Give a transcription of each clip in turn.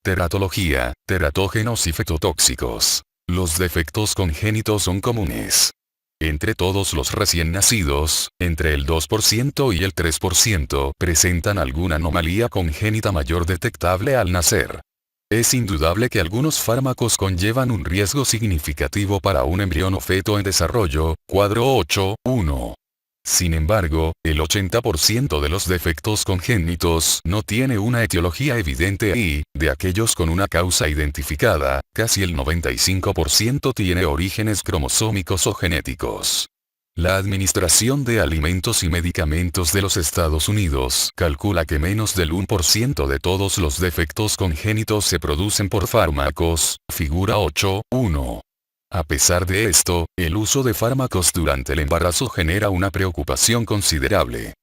Teratología, teratógenos y fetotóxicos. Los defectos congénitos son comunes. Entre todos los recién nacidos, entre el 2% y el 3% presentan alguna anomalía congénita mayor detectable al nacer. Es indudable que algunos fármacos conllevan un riesgo significativo para un embrión o feto en desarrollo, cuadro 8.1. Sin embargo, el 80% de los defectos congénitos no tiene una etiología evidente y, de aquellos con una causa identificada, casi el 95% tiene orígenes cromosómicos o genéticos. La Administración de Alimentos y Medicamentos de los Estados Unidos calcula que menos del 1% de todos los defectos congénitos se producen por fármacos, figura 8.1. A pesar de esto, el uso de fármacos durante el embarazo genera una preocupación considerable.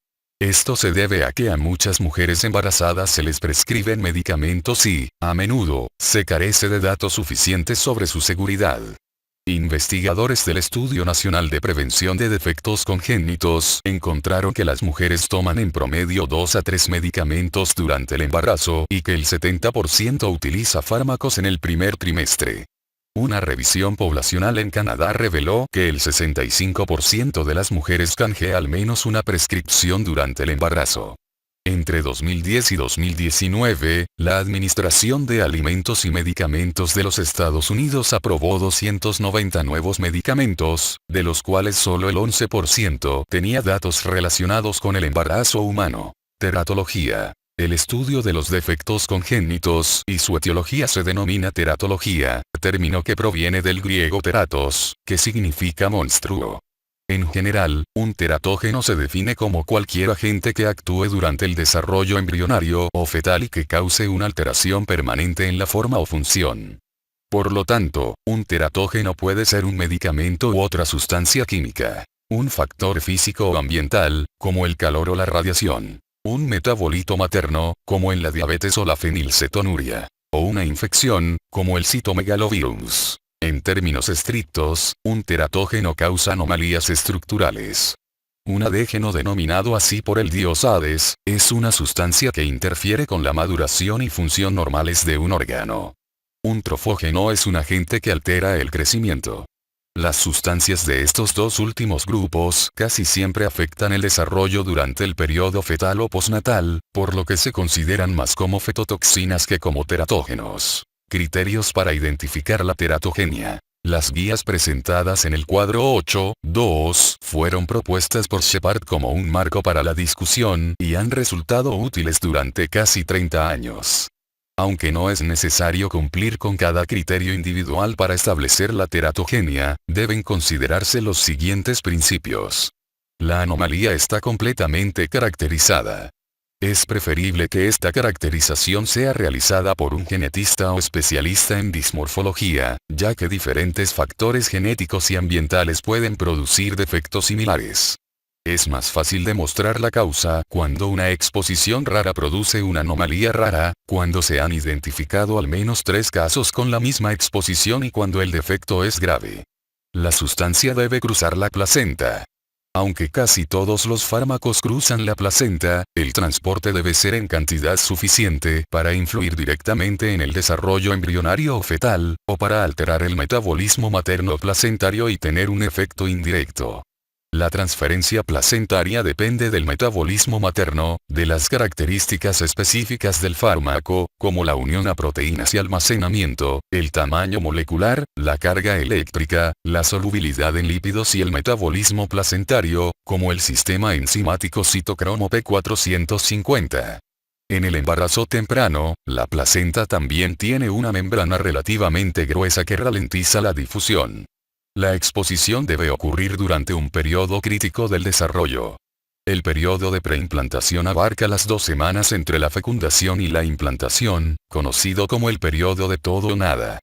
Esto se debe a que a muchas mujeres embarazadas se les prescriben medicamentos y, a menudo, se carece de datos suficientes sobre su seguridad. Investigadores del Estudio Nacional de Prevención de Defectos Congénitos encontraron que las mujeres toman en promedio 2 a 3 medicamentos durante el embarazo y que el 70% utiliza fármacos en el primer trimestre. Una revisión poblacional en Canadá reveló que el 65% de las mujeres canjea al menos una prescripción durante el embarazo. Entre 2010 y 2019, la Administración de Alimentos y Medicamentos de los Estados Unidos aprobó 290 nuevos medicamentos, de los cuales solo el 11% tenía datos relacionados con el embarazo humano. Teratología. El estudio de los defectos congénitos y su etiología se denomina teratología, término que proviene del griego teratos, que significa monstruo. En general, un teratógeno se define como cualquier agente que actúe durante el desarrollo embrionario o fetal y que cause una alteración permanente en la forma o función. Por lo tanto, un teratógeno puede ser un medicamento u otra sustancia química, un factor físico o ambiental, como el calor o la radiación, un metabolito materno, como en la diabetes o la fenilcetonuria, o una infección, como el citomegalovirus. En términos estrictos, un teratógeno causa anomalías estructurales. Un adégeno denominado así por el dios Hades, es una sustancia que interfiere con la maduración y función normales de un órgano. Un trofógeno es un agente que altera el crecimiento. Las sustancias de estos dos últimos grupos casi siempre afectan el desarrollo durante el periodo fetal o postnatal, por lo que se consideran más como fetotoxinas que como teratógenos. Criterios para identificar la teratogenia. Las guías presentadas en el cuadro 8.2 fueron propuestas por Shepard como un marco para la discusión y han resultado útiles durante casi 30 años. Aunque no es necesario cumplir con cada criterio individual para establecer la teratogenia, deben considerarse los siguientes principios. La anomalía está completamente caracterizada. Es preferible que esta caracterización sea realizada por un genetista o especialista en dismorfología, ya que diferentes factores genéticos y ambientales pueden producir defectos similares. Es más fácil demostrar la causa cuando una exposición rara produce una anomalía rara, cuando se han identificado al menos 3 casos con la misma exposición y cuando el defecto es grave. La sustancia debe cruzar la placenta. Aunque casi todos los fármacos cruzan la placenta, el transporte debe ser en cantidad suficiente para influir directamente en el desarrollo embrionario o fetal, o para alterar el metabolismo materno-placentario y tener un efecto indirecto. La transferencia placentaria depende del metabolismo materno, de las características específicas del fármaco, como la unión a proteínas y almacenamiento, el tamaño molecular, la carga eléctrica, la solubilidad en lípidos y el metabolismo placentario, como el sistema enzimático citocromo P450. En el embarazo temprano, la placenta también tiene una membrana relativamente gruesa que ralentiza la difusión. La exposición debe ocurrir durante un periodo crítico del desarrollo. El periodo de preimplantación abarca las 2 semanas entre la fecundación y la implantación, conocido como el periodo de todo o nada.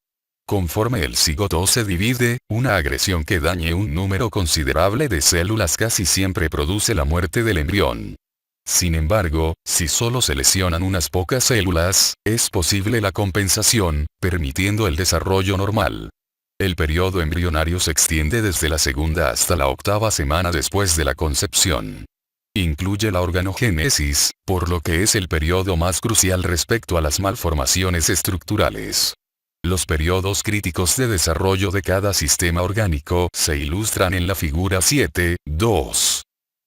Conforme el cigoto se divide, una agresión que dañe un número considerable de células casi siempre produce la muerte del embrión. Sin embargo, si solo se lesionan unas pocas células, es posible la compensación, permitiendo el desarrollo normal. El periodo embrionario se extiende desde la 2ª hasta la 8ª semana después de la concepción. Incluye la organogénesis, por lo que es el periodo más crucial respecto a las malformaciones estructurales. Los periodos críticos de desarrollo de cada sistema orgánico se ilustran en la figura 7.2.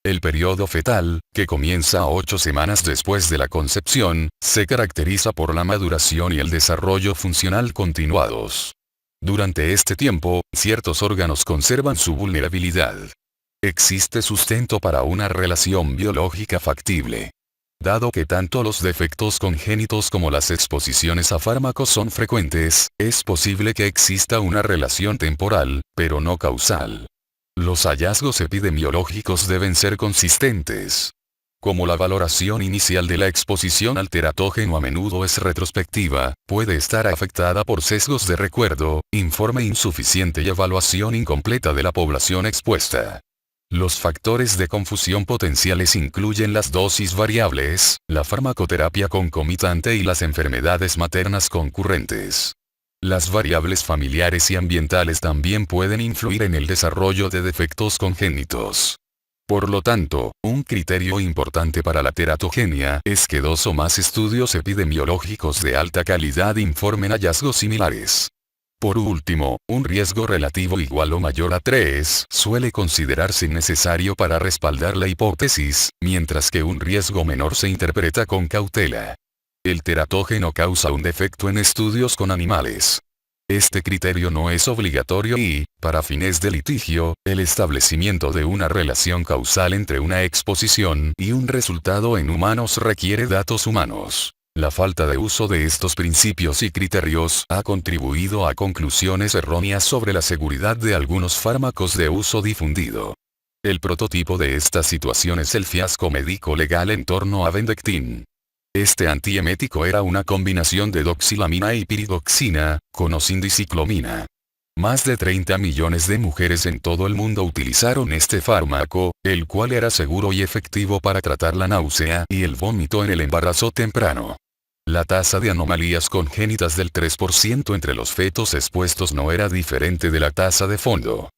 El periodo fetal, que comienza 8 semanas después de la concepción, se caracteriza por la maduración y el desarrollo funcional continuados. Durante este tiempo, ciertos órganos conservan su vulnerabilidad. Existe sustento para una relación biológica factible. Dado que tanto los defectos congénitos como las exposiciones a fármacos son frecuentes, es posible que exista una relación temporal, pero no causal. Los hallazgos epidemiológicos deben ser consistentes. Como la valoración inicial de la exposición al teratógeno a menudo es retrospectiva, puede estar afectada por sesgos de recuerdo, informe insuficiente y evaluación incompleta de la población expuesta. Los factores de confusión potenciales incluyen las dosis variables, la farmacoterapia concomitante y las enfermedades maternas concurrentes. Las variables familiares y ambientales también pueden influir en el desarrollo de defectos congénitos. Por lo tanto, un criterio importante para la teratogenia es que 2 o más estudios epidemiológicos de alta calidad informen hallazgos similares. Por último, un riesgo relativo igual o mayor a 3 suele considerarse necesario para respaldar la hipótesis, mientras que un riesgo menor se interpreta con cautela. El teratógeno causa un defecto en estudios con animales. Este criterio no es obligatorio y, para fines de litigio, el establecimiento de una relación causal entre una exposición y un resultado en humanos requiere datos humanos. La falta de uso de estos principios y criterios ha contribuido a conclusiones erróneas sobre la seguridad de algunos fármacos de uso difundido. El prototipo de esta situación es el fiasco médico-legal en torno a Bendectin. Este antiemético era una combinación de doxilamina y piridoxina, con o sin diciclomina. Más de 30 millones de mujeres en todo el mundo utilizaron este fármaco, el cual era seguro y efectivo para tratar la náusea y el vómito en el embarazo temprano. La tasa de anomalías congénitas del 3% entre los fetos expuestos no era diferente de la tasa de fondo.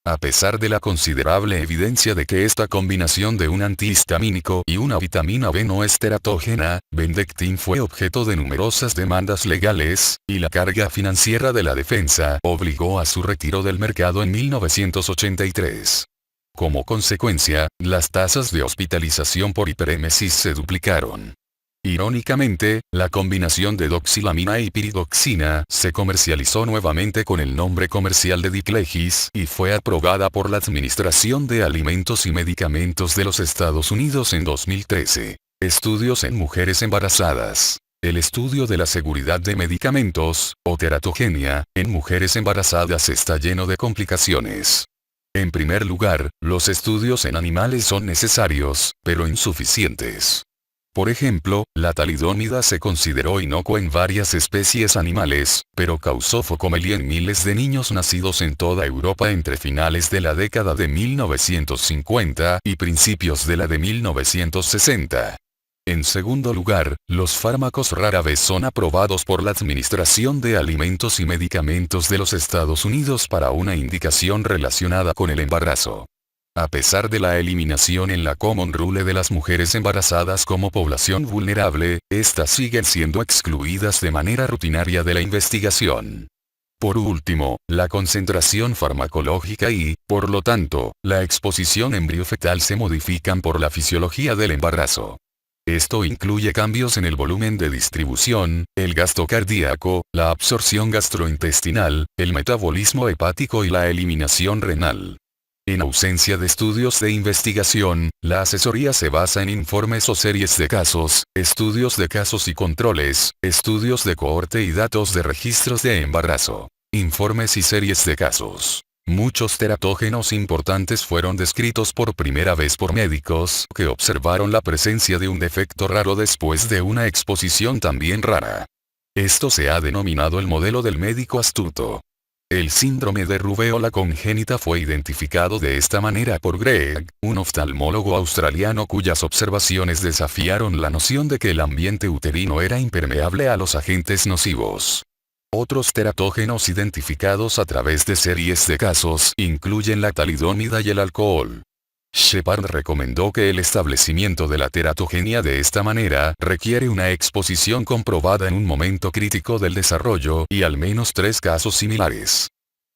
A pesar de la considerable evidencia de que esta combinación de un antihistamínico y una vitamina B no es teratógena, Bendectin fue objeto de numerosas demandas legales, y la carga financiera de la defensa obligó a su retiro del mercado en 1983. Como consecuencia, las tasas de hospitalización por hiperémesis se duplicaron. Irónicamente, la combinación de doxilamina y piridoxina se comercializó nuevamente con el nombre comercial de Diplegis y fue aprobada por la Administración de Alimentos y Medicamentos de los Estados Unidos en 2013. Estudios en mujeres embarazadas. El estudio de la seguridad de medicamentos, o teratogenia, en mujeres embarazadas está lleno de complicaciones. En primer lugar, los estudios en animales son necesarios, pero insuficientes. Por ejemplo, la talidomida se consideró inocua en varias especies animales, pero causó focomelia en miles de niños nacidos en toda Europa entre finales de la década de 1950 y principios de la de 1960. En segundo lugar, los fármacos rara vez son aprobados por la Administración de Alimentos y Medicamentos de los Estados Unidos para una indicación relacionada con el embarazo. A pesar de la eliminación en la Common Rule de las mujeres embarazadas como población vulnerable, estas siguen siendo excluidas de manera rutinaria de la investigación. Por último, la concentración farmacológica y, por lo tanto, la exposición embriofetal se modifican por la fisiología del embarazo. Esto incluye cambios en el volumen de distribución, el gasto cardíaco, la absorción gastrointestinal, el metabolismo hepático y la eliminación renal. En ausencia de estudios de investigación, la asesoría se basa en informes o series de casos, estudios de casos y controles, estudios de cohorte y datos de registros de embarazo. Informes y series de casos. Muchos teratógenos importantes fueron descritos por primera vez por médicos que observaron la presencia de un defecto raro después de una exposición también rara. Esto se ha denominado el modelo del médico astuto. El síndrome de rubéola congénita fue identificado de esta manera por Greg, un oftalmólogo australiano cuyas observaciones desafiaron la noción de que el ambiente uterino era impermeable a los agentes nocivos. Otros teratógenos identificados a través de series de casos incluyen la talidomida y el alcohol. Shepard recomendó que el establecimiento de la teratogenia de esta manera requiere una exposición comprobada en un momento crítico del desarrollo y al menos 3 casos similares.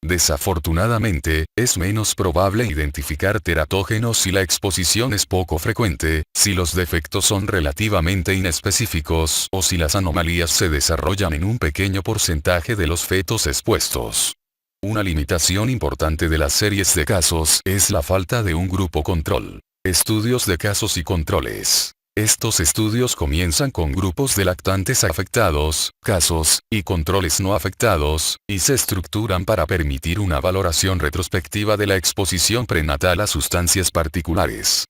Desafortunadamente, es menos probable identificar teratógenos si la exposición es poco frecuente, si los defectos son relativamente inespecíficos o si las anomalías se desarrollan en un pequeño porcentaje de los fetos expuestos. Una limitación importante de las series de casos es la falta de un grupo control. Estudios de casos y controles. Estos estudios comienzan con grupos de lactantes afectados, casos, y controles no afectados, y se estructuran para permitir una valoración retrospectiva de la exposición prenatal a sustancias particulares.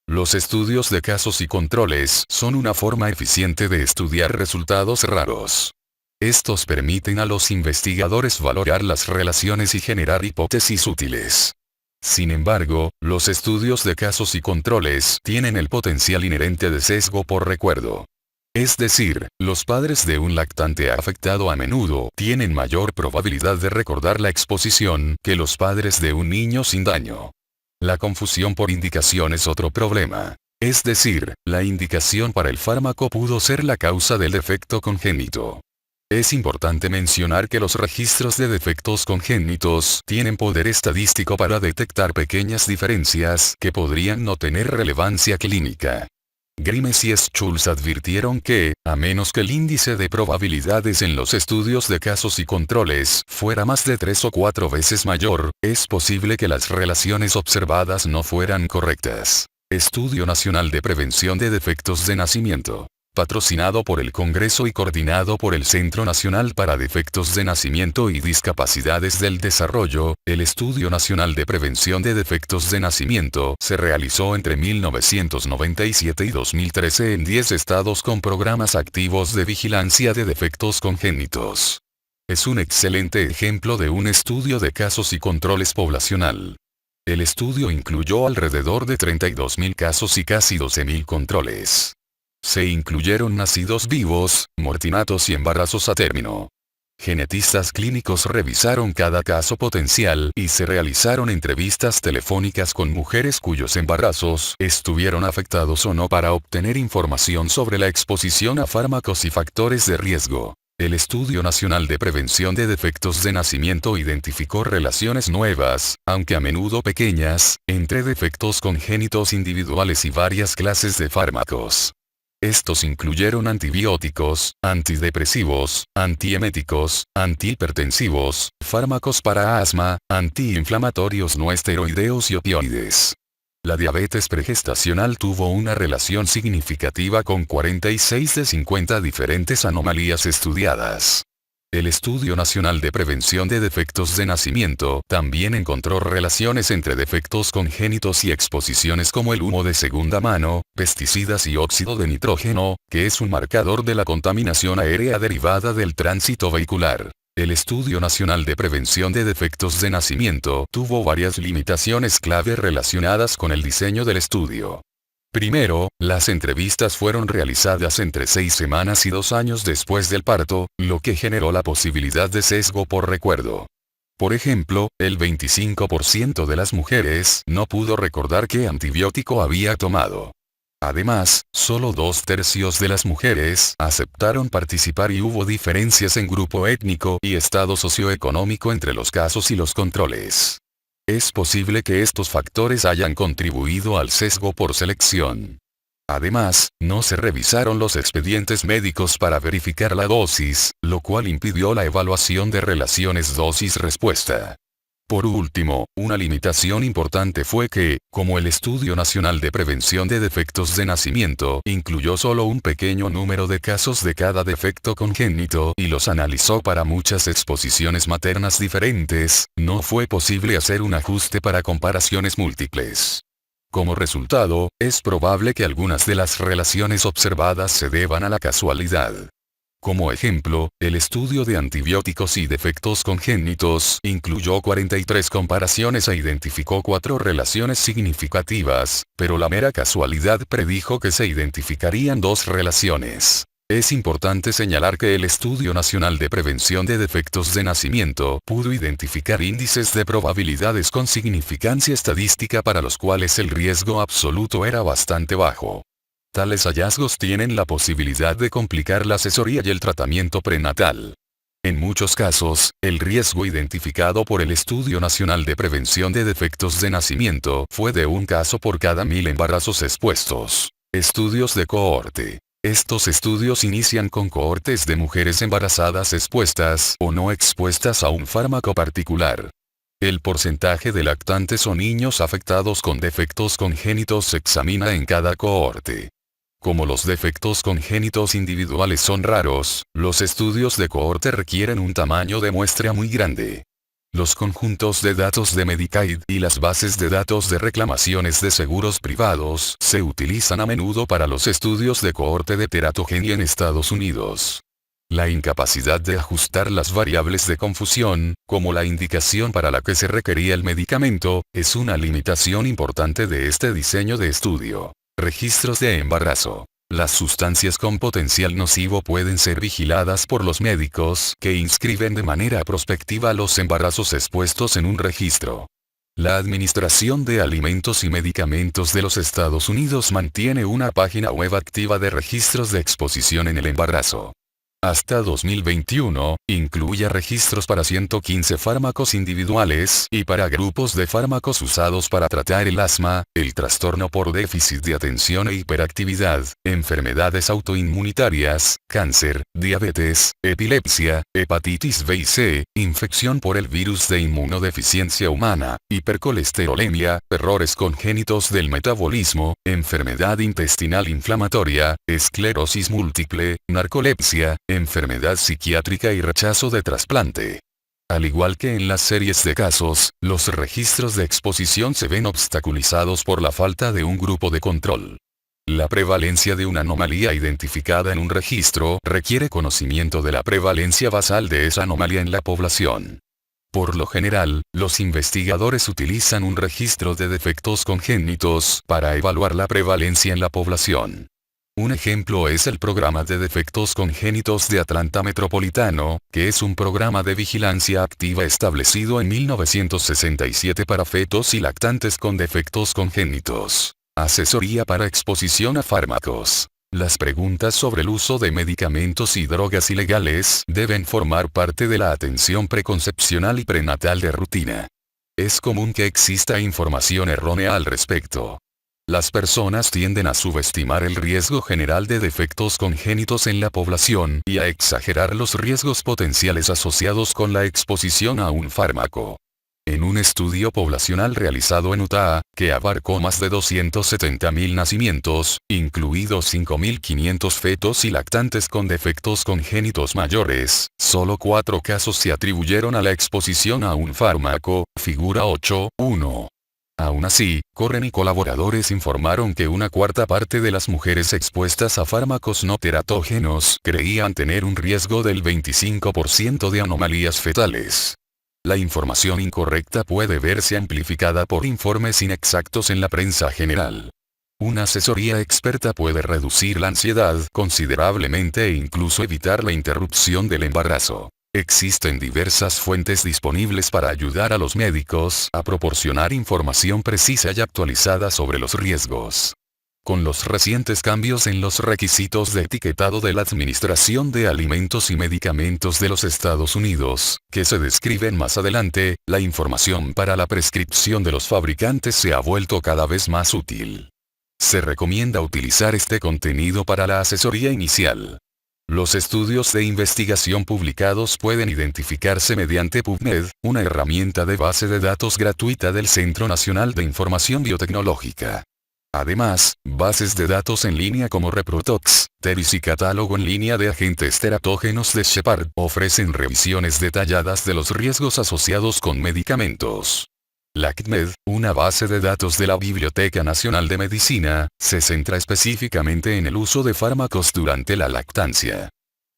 Los estudios de casos y controles son una forma eficiente de estudiar resultados raros. Estos permiten a los investigadores valorar las relaciones y generar hipótesis útiles. Sin embargo, los estudios de casos y controles tienen el potencial inherente de sesgo por recuerdo. Es decir, los padres de un lactante afectado a menudo tienen mayor probabilidad de recordar la exposición que los padres de un niño sin daño. La confusión por indicación es otro problema. Es decir, la indicación para el fármaco pudo ser la causa del defecto congénito. Es importante mencionar que los registros de defectos congénitos tienen poder estadístico para detectar pequeñas diferencias que podrían no tener relevancia clínica. Grimes y Schulz advirtieron que, a menos que el índice de probabilidades en los estudios de casos y controles fuera más de 3 o 4 veces mayor, es posible que las relaciones observadas no fueran correctas. Estudio Nacional de Prevención de Defectos de Nacimiento. Patrocinado por el Congreso y coordinado por el Centro Nacional para Defectos de Nacimiento y Discapacidades del Desarrollo, el Estudio Nacional de Prevención de Defectos de Nacimiento se realizó entre 1997 y 2013 en 10 estados con programas activos de vigilancia de defectos congénitos. Es un excelente ejemplo de un estudio de casos y controles poblacional. El estudio incluyó alrededor de 32.000 casos y casi 12.000 controles. Se incluyeron nacidos vivos, mortinatos y embarazos a término. Genetistas clínicos revisaron cada caso potencial y se realizaron entrevistas telefónicas con mujeres cuyos embarazos estuvieron afectados o no para obtener información sobre la exposición a fármacos y factores de riesgo. El Estudio Nacional de Prevención de Defectos de Nacimiento identificó relaciones nuevas, aunque a menudo pequeñas, entre defectos congénitos individuales y varias clases de fármacos. Estos incluyeron antibióticos, antidepresivos, antieméticos, antihipertensivos, fármacos para asma, antiinflamatorios no esteroideos y opioides. La diabetes pregestacional tuvo una relación significativa con 46 de 50 diferentes anomalías estudiadas. El Estudio Nacional de Prevención de Defectos de Nacimiento también encontró relaciones entre defectos congénitos y exposiciones como el humo de segunda mano, pesticidas y óxido de nitrógeno, que es un marcador de la contaminación aérea derivada del tránsito vehicular. El Estudio Nacional de Prevención de Defectos de Nacimiento tuvo varias limitaciones clave relacionadas con el diseño del estudio. Primero, las entrevistas fueron realizadas entre 6 semanas y 2 años después del parto, lo que generó la posibilidad de sesgo por recuerdo. Por ejemplo, el 25% de las mujeres no pudo recordar qué antibiótico había tomado. Además, solo 2/3 de las mujeres aceptaron participar y hubo diferencias en grupo étnico y estado socioeconómico entre los casos y los controles. Es posible que estos factores hayan contribuido al sesgo por selección. Además, no se revisaron los expedientes médicos para verificar la dosis, lo cual impidió la evaluación de relaciones dosis-respuesta. Por último, una limitación importante fue que, como el Estudio Nacional de Prevención de Defectos de Nacimiento incluyó solo un pequeño número de casos de cada defecto congénito y los analizó para muchas exposiciones maternas diferentes, no fue posible hacer un ajuste para comparaciones múltiples. Como resultado, es probable que algunas de las relaciones observadas se deban a la casualidad. Como ejemplo, el estudio de antibióticos y defectos congénitos incluyó 43 comparaciones e identificó 4 relaciones significativas, pero la mera casualidad predijo que se identificarían 2 relaciones. Es importante señalar que el Estudio Nacional de Prevención de Defectos de Nacimiento pudo identificar índices de probabilidades con significancia estadística para los cuales el riesgo absoluto era bastante bajo. Tales hallazgos tienen la posibilidad de complicar la asesoría y el tratamiento prenatal. En muchos casos, el riesgo identificado por el Estudio Nacional de Prevención de Defectos de Nacimiento fue de un caso por cada 1000 embarazos expuestos. Estudios de cohorte. Estos estudios inician con cohortes de mujeres embarazadas expuestas o no expuestas a un fármaco particular. El porcentaje de lactantes o niños afectados con defectos congénitos se examina en cada cohorte. Como los defectos congénitos individuales son raros, los estudios de cohorte requieren un tamaño de muestra muy grande. Los conjuntos de datos de Medicaid y las bases de datos de reclamaciones de seguros privados se utilizan a menudo para los estudios de cohorte de teratogenia en Estados Unidos. La incapacidad de ajustar las variables de confusión, como la indicación para la que se requería el medicamento, es una limitación importante de este diseño de estudio. Registros de embarazo. Las sustancias con potencial nocivo pueden ser vigiladas por los médicos que inscriben de manera prospectiva los embarazos expuestos en un registro. La Administración de Alimentos y Medicamentos de los Estados Unidos mantiene una página web activa de registros de exposición en el embarazo. Hasta 2021, incluye registros para 115 fármacos individuales y para grupos de fármacos usados para tratar el asma, el trastorno por déficit de atención e hiperactividad, enfermedades autoinmunitarias, cáncer, diabetes, epilepsia, hepatitis B y C, infección por el virus de inmunodeficiencia humana, hipercolesterolemia, errores congénitos del metabolismo, enfermedad intestinal inflamatoria, esclerosis múltiple, narcolepsia, enfermedad psiquiátrica y rechazo de trasplante. Al igual que en las series de casos, los registros de exposición se ven obstaculizados por la falta de un grupo de control. La prevalencia de una anomalía identificada en un registro requiere conocimiento de la prevalencia basal de esa anomalía en la población. Por lo general, los investigadores utilizan un registro de defectos congénitos para evaluar la prevalencia en la población. Un ejemplo es el Programa de Defectos Congénitos de Atlanta Metropolitano, que es un programa de vigilancia activa establecido en 1967 para fetos y lactantes con defectos congénitos. Asesoría para exposición a fármacos. Las preguntas sobre el uso de medicamentos y drogas ilegales deben formar parte de la atención preconcepcional y prenatal de rutina. Es común que exista información errónea al respecto. Las personas tienden a subestimar el riesgo general de defectos congénitos en la población y a exagerar los riesgos potenciales asociados con la exposición a un fármaco. En un estudio poblacional realizado en Utah, que abarcó más de 270.000 nacimientos, incluidos 5.500 fetos y lactantes con defectos congénitos mayores, solo 4 casos se atribuyeron a la exposición a un fármaco, figura 8.1. Aún así, Corren y colaboradores informaron que una cuarta parte de las mujeres expuestas a fármacos no teratógenos creían tener un riesgo del 25% de anomalías fetales. La información incorrecta puede verse amplificada por informes inexactos en la prensa general. Una asesoría experta puede reducir la ansiedad considerablemente e incluso evitar la interrupción del embarazo. Existen diversas fuentes disponibles para ayudar a los médicos a proporcionar información precisa y actualizada sobre los riesgos. Con los recientes cambios en los requisitos de etiquetado de la Administración de Alimentos y Medicamentos de los Estados Unidos, que se describen más adelante, la información para la prescripción de los fabricantes se ha vuelto cada vez más útil. Se recomienda utilizar este contenido para la asesoría inicial. Los estudios de investigación publicados pueden identificarse mediante PubMed, una herramienta de base de datos gratuita del Centro Nacional de Información Biotecnológica. Además, bases de datos en línea como ReproTox, TERIS y catálogo en línea de agentes teratógenos de Shepard ofrecen revisiones detalladas de los riesgos asociados con medicamentos. LactMed, una base de datos de la Biblioteca Nacional de Medicina, se centra específicamente en el uso de fármacos durante la lactancia.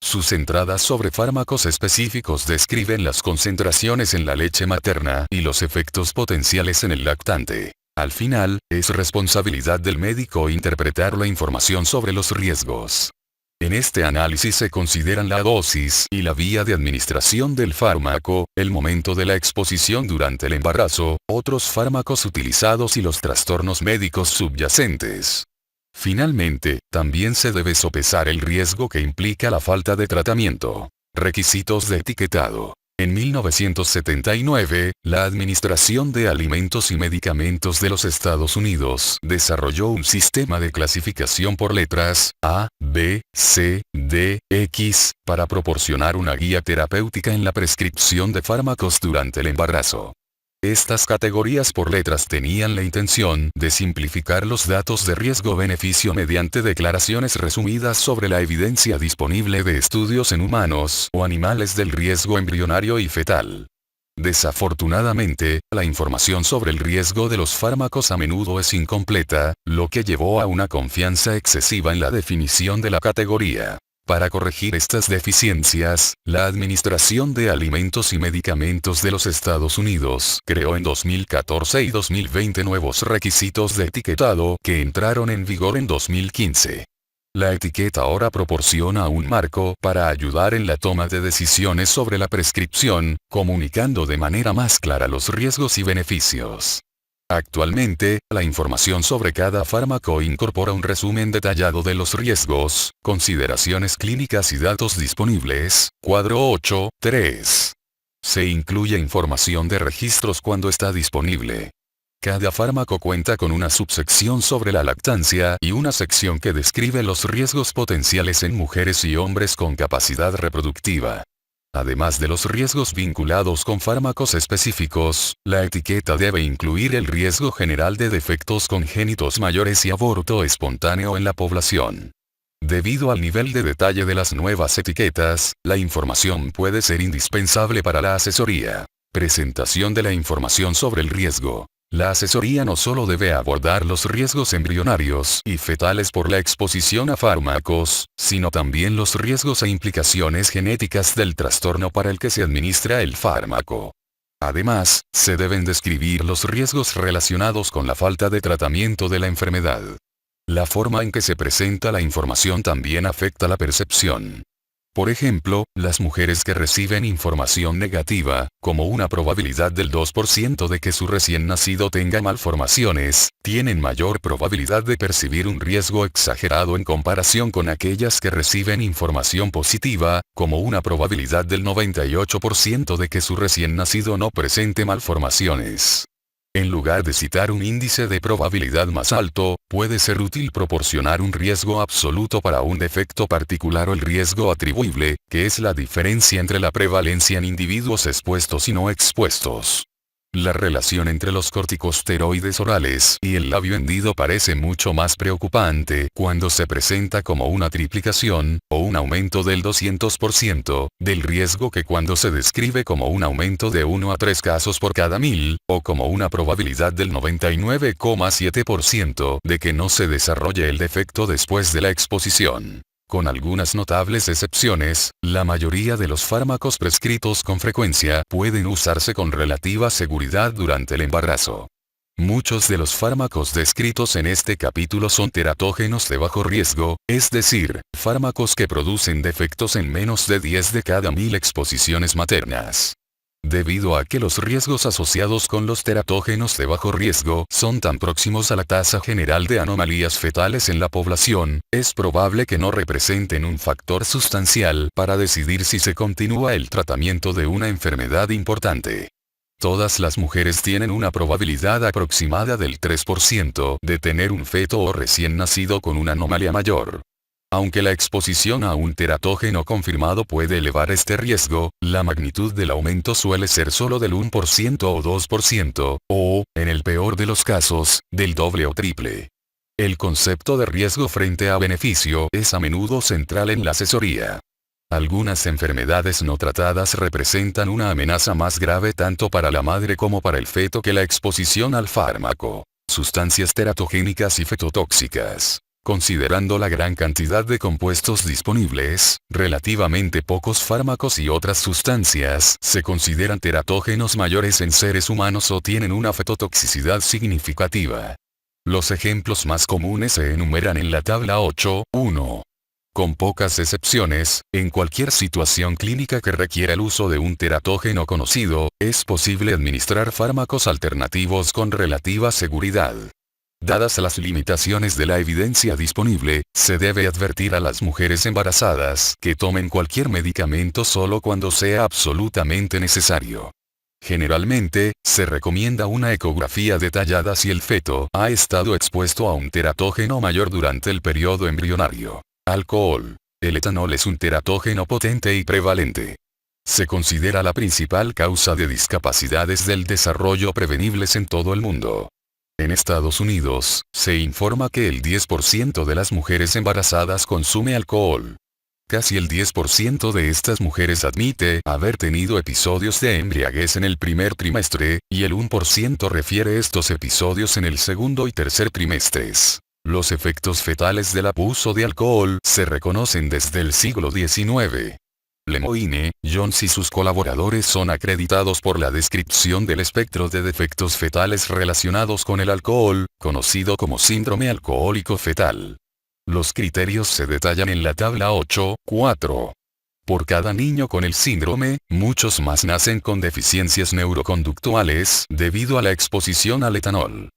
Sus entradas sobre fármacos específicos describen las concentraciones en la leche materna y los efectos potenciales en el lactante. Al final, es responsabilidad del médico interpretar la información sobre los riesgos. En este análisis se consideran la dosis y la vía de administración del fármaco, el momento de la exposición durante el embarazo, otros fármacos utilizados y los trastornos médicos subyacentes. Finalmente, también se debe sopesar el riesgo que implica la falta de tratamiento. Requisitos de etiquetado. En 1979, la Administración de Alimentos y Medicamentos de los Estados Unidos desarrolló un sistema de clasificación por letras A, B, C, D, X, para proporcionar una guía terapéutica en la prescripción de fármacos durante el embarazo. Estas categorías por letras tenían la intención de simplificar los datos de riesgo-beneficio mediante declaraciones resumidas sobre la evidencia disponible de estudios en humanos o animales del riesgo embrionario y fetal. Desafortunadamente, la información sobre el riesgo de los fármacos a menudo es incompleta, lo que llevó a una confianza excesiva en la definición de la categoría. Para corregir estas deficiencias, la Administración de Alimentos y Medicamentos de los Estados Unidos creó en 2014 y 2020 nuevos requisitos de etiquetado que entraron en vigor en 2015. La etiqueta ahora proporciona un marco para ayudar en la toma de decisiones sobre la prescripción, comunicando de manera más clara los riesgos y beneficios. Actualmente, la información sobre cada fármaco incorpora un resumen detallado de los riesgos, consideraciones clínicas y datos disponibles. Cuadro 8.3. Se incluye información de registros cuando está disponible. Cada fármaco cuenta con una subsección sobre la lactancia y una sección que describe los riesgos potenciales en mujeres y hombres con capacidad reproductiva. Además de los riesgos vinculados con fármacos específicos, la etiqueta debe incluir el riesgo general de defectos congénitos mayores y aborto espontáneo en la población. Debido al nivel de detalle de las nuevas etiquetas, la información puede ser indispensable para la asesoría. Presentación de la información sobre el riesgo. La asesoría no solo debe abordar los riesgos embrionarios y fetales por la exposición a fármacos, sino también los riesgos e implicaciones genéticas del trastorno para el que se administra el fármaco. Además, se deben describir los riesgos relacionados con la falta de tratamiento de la enfermedad. La forma en que se presenta la información también afecta la percepción. Por ejemplo, las mujeres que reciben información negativa, como una probabilidad del 2% de que su recién nacido tenga malformaciones, tienen mayor probabilidad de percibir un riesgo exagerado en comparación con aquellas que reciben información positiva, como una probabilidad del 98% de que su recién nacido no presente malformaciones. En lugar de citar un índice de probabilidad más alto, puede ser útil proporcionar un riesgo absoluto para un defecto particular o el riesgo atribuible, que es la diferencia entre la prevalencia en individuos expuestos y no expuestos. La relación entre los corticosteroides orales y el labio hendido parece mucho más preocupante cuando se presenta como una triplicación, o un aumento del 200%, del riesgo que cuando se describe como un aumento de 1 a 3 casos por cada 1000, o como una probabilidad del 99,7% de que no se desarrolle el defecto después de la exposición. Con algunas notables excepciones, la mayoría de los fármacos prescritos con frecuencia pueden usarse con relativa seguridad durante el embarazo. Muchos de los fármacos descritos en este capítulo son teratógenos de bajo riesgo, es decir, fármacos que producen defectos en menos de 10 de cada 1000 exposiciones maternas. Debido a que los riesgos asociados con los teratógenos de bajo riesgo son tan próximos a la tasa general de anomalías fetales en la población, es probable que no representen un factor sustancial para decidir si se continúa el tratamiento de una enfermedad importante. Todas las mujeres tienen una probabilidad aproximada del 3% de tener un feto o recién nacido con una anomalía mayor. Aunque la exposición a un teratógeno confirmado puede elevar este riesgo, la magnitud del aumento suele ser solo del 1% o 2%, o, en el peor de los casos, del doble o triple. El concepto de riesgo frente a beneficio es a menudo central en la asesoría. Algunas enfermedades no tratadas representan una amenaza más grave tanto para la madre como para el feto que la exposición al fármaco. Sustancias teratogénicas y fetotóxicas. Considerando la gran cantidad de compuestos disponibles, relativamente pocos fármacos y otras sustancias se consideran teratógenos mayores en seres humanos o tienen una fetotoxicidad significativa. Los ejemplos más comunes se enumeran en la tabla 8.1. Con pocas excepciones, en cualquier situación clínica que requiera el uso de un teratógeno conocido, es posible administrar fármacos alternativos con relativa seguridad. Dadas las limitaciones de la evidencia disponible, se debe advertir a las mujeres embarazadas que tomen cualquier medicamento solo cuando sea absolutamente necesario. Generalmente, se recomienda una ecografía detallada si el feto ha estado expuesto a un teratógeno mayor durante el periodo embrionario. Alcohol. El etanol es un teratógeno potente y prevalente. Se considera la principal causa de discapacidades del desarrollo prevenibles en todo el mundo. En Estados Unidos, se informa que el 10% de las mujeres embarazadas consume alcohol. Casi el 10% de estas mujeres admite haber tenido episodios de embriaguez en el primer trimestre, y el 1% refiere estos episodios en el segundo y tercer trimestres. Los efectos fetales del abuso de alcohol se reconocen desde el siglo XIX. Lemoine, Jones y sus colaboradores son acreditados por la descripción del espectro de defectos fetales relacionados con el alcohol, conocido como síndrome alcohólico fetal. Los criterios se detallan en la tabla 8.4. Por cada niño con el síndrome, muchos más nacen con deficiencias neuroconductuales debido a la exposición al etanol.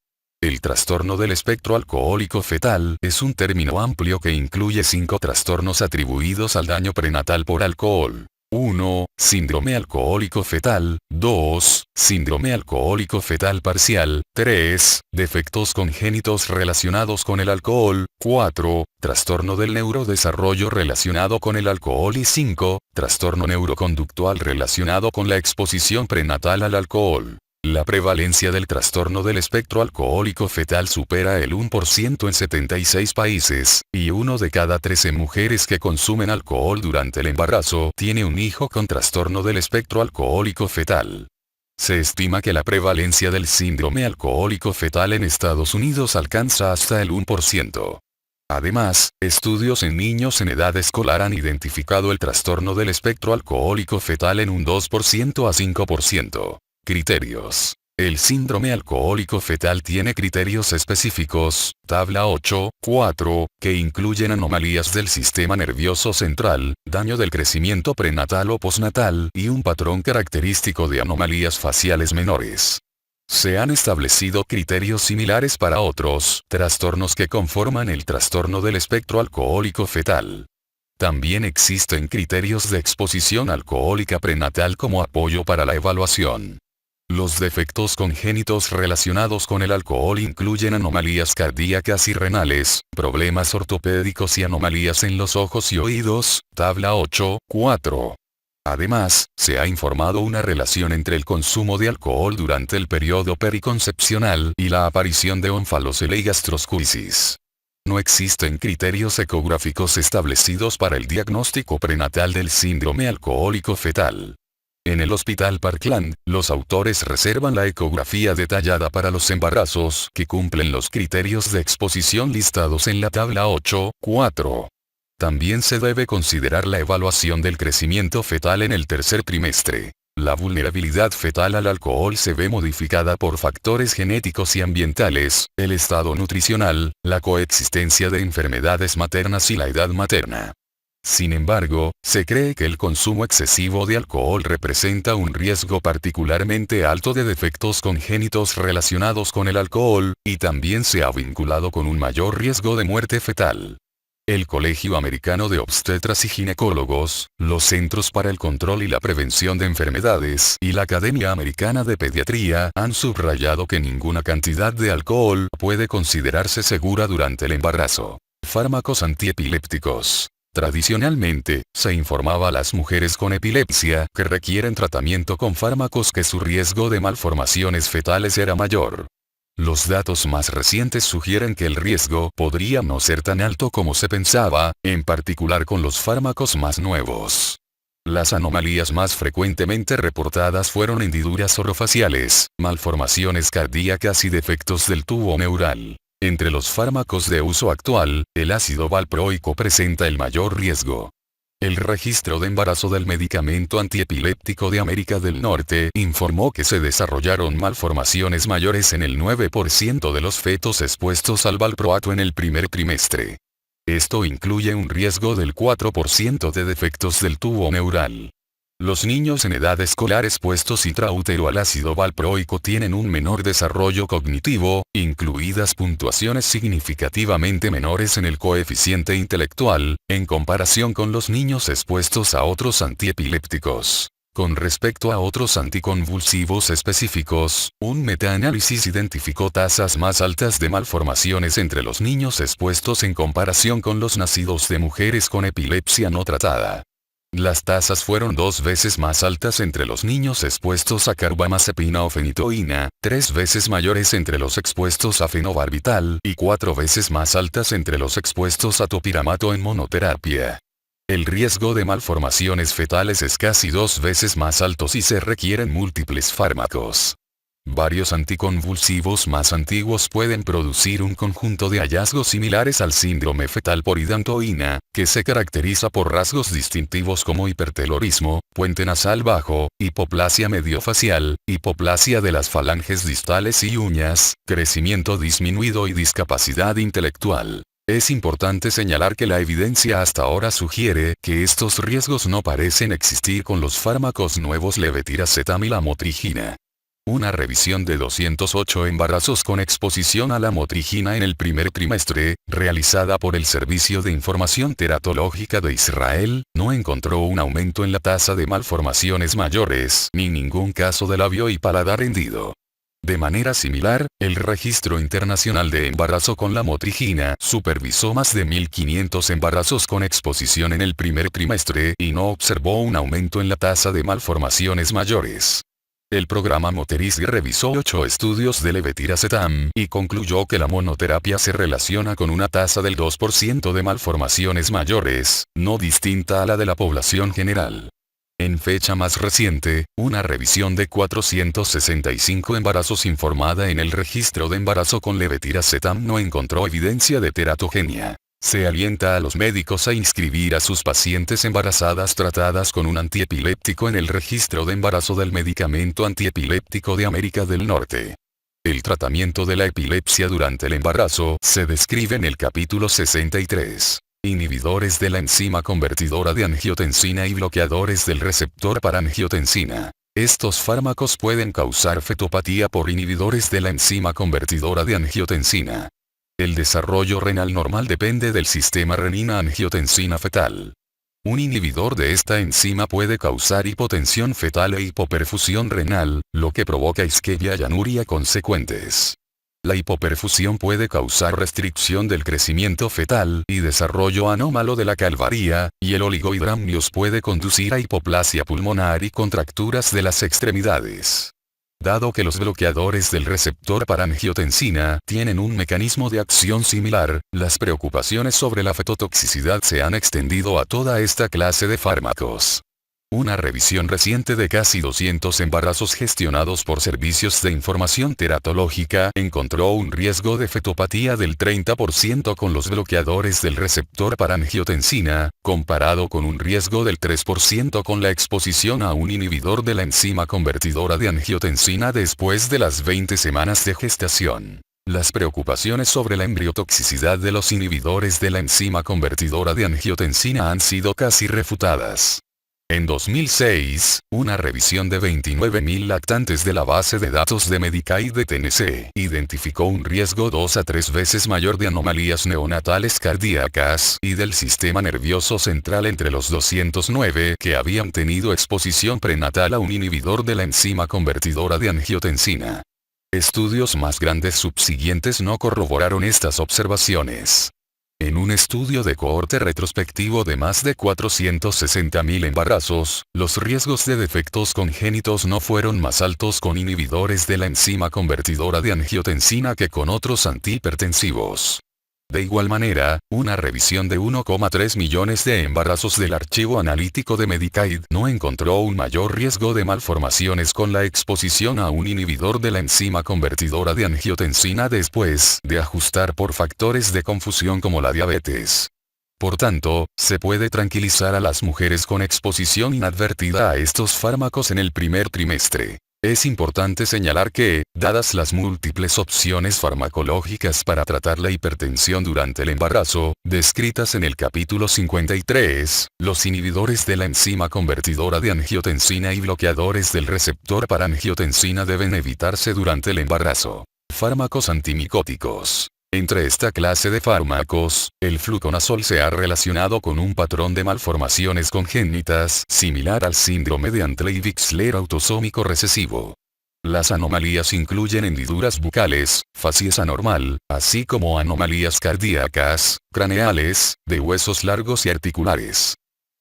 El trastorno del espectro alcohólico fetal es un término amplio que incluye 5 trastornos atribuidos al daño prenatal por alcohol. 1. Síndrome alcohólico fetal. 2. Síndrome alcohólico fetal parcial. 3. Defectos congénitos relacionados con el alcohol. 4. Trastorno del neurodesarrollo relacionado con el alcohol. Y 5. Trastorno neuroconductual relacionado con la exposición prenatal al alcohol. La prevalencia del trastorno del espectro alcohólico fetal supera el 1% en 76 países, y 1 de cada 13 mujeres que consumen alcohol durante el embarazo tiene un hijo con trastorno del espectro alcohólico fetal. Se estima que la prevalencia del síndrome alcohólico fetal en Estados Unidos alcanza hasta el 1%. Además, estudios en niños en edad escolar han identificado el trastorno del espectro alcohólico fetal en un 2% a 5%. Criterios. El síndrome alcohólico fetal tiene criterios específicos, tabla 8.4, que incluyen anomalías del sistema nervioso central, daño del crecimiento prenatal o postnatal y un patrón característico de anomalías faciales menores. Se han establecido criterios similares para otros trastornos que conforman el trastorno del espectro alcohólico fetal. También existen criterios de exposición alcohólica prenatal como apoyo para la evaluación. Los defectos congénitos relacionados con el alcohol incluyen anomalías cardíacas y renales, problemas ortopédicos y anomalías en los ojos y oídos, tabla 8.4. Además, se ha informado una relación entre el consumo de alcohol durante el periodo periconcepcional y la aparición de onfalocele y gastroscuisis. No existen criterios ecográficos establecidos para el diagnóstico prenatal del síndrome alcohólico fetal. En el Hospital Parkland, los autores reservan la ecografía detallada para los embarazos que cumplen los criterios de exposición listados en la tabla 8.4. También se debe considerar la evaluación del crecimiento fetal en el tercer trimestre. La vulnerabilidad fetal al alcohol se ve modificada por factores genéticos y ambientales, el estado nutricional, la coexistencia de enfermedades maternas y la edad materna. Sin embargo, se cree que el consumo excesivo de alcohol representa un riesgo particularmente alto de defectos congénitos relacionados con el alcohol, y también se ha vinculado con un mayor riesgo de muerte fetal. El Colegio Americano de Obstetras y Ginecólogos, los Centros para el Control y la Prevención de Enfermedades y la Academia Americana de Pediatría han subrayado que ninguna cantidad de alcohol puede considerarse segura durante el embarazo. Fármacos antiepilépticos. Tradicionalmente, se informaba a las mujeres con epilepsia que requieren tratamiento con fármacos que su riesgo de malformaciones fetales era mayor. Los datos más recientes sugieren que el riesgo podría no ser tan alto como se pensaba, en particular con los fármacos más nuevos. Las anomalías más frecuentemente reportadas fueron hendiduras orofaciales, malformaciones cardíacas y defectos del tubo neural. Entre los fármacos de uso actual, el ácido valproico presenta el mayor riesgo. El registro de embarazo del medicamento antiepiléptico de América del Norte informó que se desarrollaron malformaciones mayores en el 9% de los fetos expuestos al valproato en el primer trimestre. Esto incluye un riesgo del 4% de defectos del tubo neural. Los niños en edad escolar expuestos intraútero al ácido valproico tienen un menor desarrollo cognitivo, incluidas puntuaciones significativamente menores en el coeficiente intelectual, en comparación con los niños expuestos a otros antiepilépticos. Con respecto a otros anticonvulsivos específicos, un metaanálisis identificó tasas más altas de malformaciones entre los niños expuestos en comparación con los nacidos de mujeres con epilepsia no tratada. Las tasas fueron 2 veces más altas entre los niños expuestos a carbamazepina o fenitoína, 3 veces mayores entre los expuestos a fenobarbital y 4 veces más altas entre los expuestos a topiramato en monoterapia. El riesgo de malformaciones fetales es casi 2 veces más alto si se requieren múltiples fármacos. Varios anticonvulsivos más antiguos pueden producir un conjunto de hallazgos similares al síndrome fetal por hidantoína, que se caracteriza por rasgos distintivos como hipertelorismo, puente nasal bajo, hipoplasia mediofacial, hipoplasia de las falanges distales y uñas, crecimiento disminuido y discapacidad intelectual. Es importante señalar que la evidencia hasta ahora sugiere que estos riesgos no parecen existir con los fármacos nuevos levetiracetam y lamotrigina. Una revisión de 208 embarazos con exposición a la motrigina en el primer trimestre, realizada por el Servicio de Información Teratológica de Israel, no encontró un aumento en la tasa de malformaciones mayores ni ningún caso de labio y paladar hendido. De manera similar, el Registro Internacional de Embarazo con la Motrigina supervisó más de 1.500 embarazos con exposición en el primer trimestre y no observó un aumento en la tasa de malformaciones mayores. El programa Moterisg revisó 8 estudios de levetiracetam y concluyó que la monoterapia se relaciona con una tasa del 2% de malformaciones mayores, no distinta a la de la población general. En fecha más reciente, una revisión de 465 embarazos informada en el registro de embarazo con levetiracetam no encontró evidencia de teratogenia. Se alienta a los médicos a inscribir a sus pacientes embarazadas tratadas con un antiepiléptico en el registro de embarazo del medicamento antiepiléptico de América del Norte. El tratamiento de la epilepsia durante el embarazo se describe en el capítulo 63. Inhibidores de la enzima convertidora de angiotensina y bloqueadores del receptor para angiotensina. Estos fármacos pueden causar fetopatía por inhibidores de la enzima convertidora de angiotensina. El desarrollo renal normal depende del sistema renina-angiotensina fetal. Un inhibidor de esta enzima puede causar hipotensión fetal e hipoperfusión renal, lo que provoca isquemia y anuria consecuentes. La hipoperfusión puede causar restricción del crecimiento fetal y desarrollo anómalo de la calvaría, y el oligohidramnios puede conducir a hipoplasia pulmonar y contracturas de las extremidades. Dado que los bloqueadores del receptor para angiotensina tienen un mecanismo de acción similar, las preocupaciones sobre la fetotoxicidad se han extendido a toda esta clase de fármacos. Una revisión reciente de casi 200 embarazos gestionados por servicios de información teratológica encontró un riesgo de fetopatía del 30% con los bloqueadores del receptor para angiotensina, comparado con un riesgo del 3% con la exposición a un inhibidor de la enzima convertidora de angiotensina después de las 20 semanas de gestación. Las preocupaciones sobre la embriotoxicidad de los inhibidores de la enzima convertidora de angiotensina han sido casi refutadas. En 2006, una revisión de 29.000 lactantes de la base de datos de Medicaid de Tennessee identificó un riesgo 2 a 3 veces mayor de anomalías neonatales cardíacas y del sistema nervioso central entre los 209 que habían tenido exposición prenatal a un inhibidor de la enzima convertidora de angiotensina. Estudios más grandes subsiguientes no corroboraron estas observaciones. En un estudio de cohorte retrospectivo de más de 460.000 embarazos, los riesgos de defectos congénitos no fueron más altos con inhibidores de la enzima convertidora de angiotensina que con otros antihipertensivos. De igual manera, una revisión de 1,3 millones de embarazos del archivo analítico de Medicaid no encontró un mayor riesgo de malformaciones con la exposición a un inhibidor de la enzima convertidora de angiotensina después de ajustar por factores de confusión como la diabetes. Por tanto, se puede tranquilizar a las mujeres con exposición inadvertida a estos fármacos en el primer trimestre. Es importante señalar que, dadas las múltiples opciones farmacológicas para tratar la hipertensión durante el embarazo, descritas en el capítulo 53, los inhibidores de la enzima convertidora de angiotensina y bloqueadores del receptor para angiotensina deben evitarse durante el embarazo. Fármacos antimicóticos. Entre esta clase de fármacos, el fluconazol se ha relacionado con un patrón de malformaciones congénitas similar al síndrome de Antley-Bixler autosómico recesivo. Las anomalías incluyen hendiduras bucales, facies anormal, así como anomalías cardíacas, craneales, de huesos largos y articulares.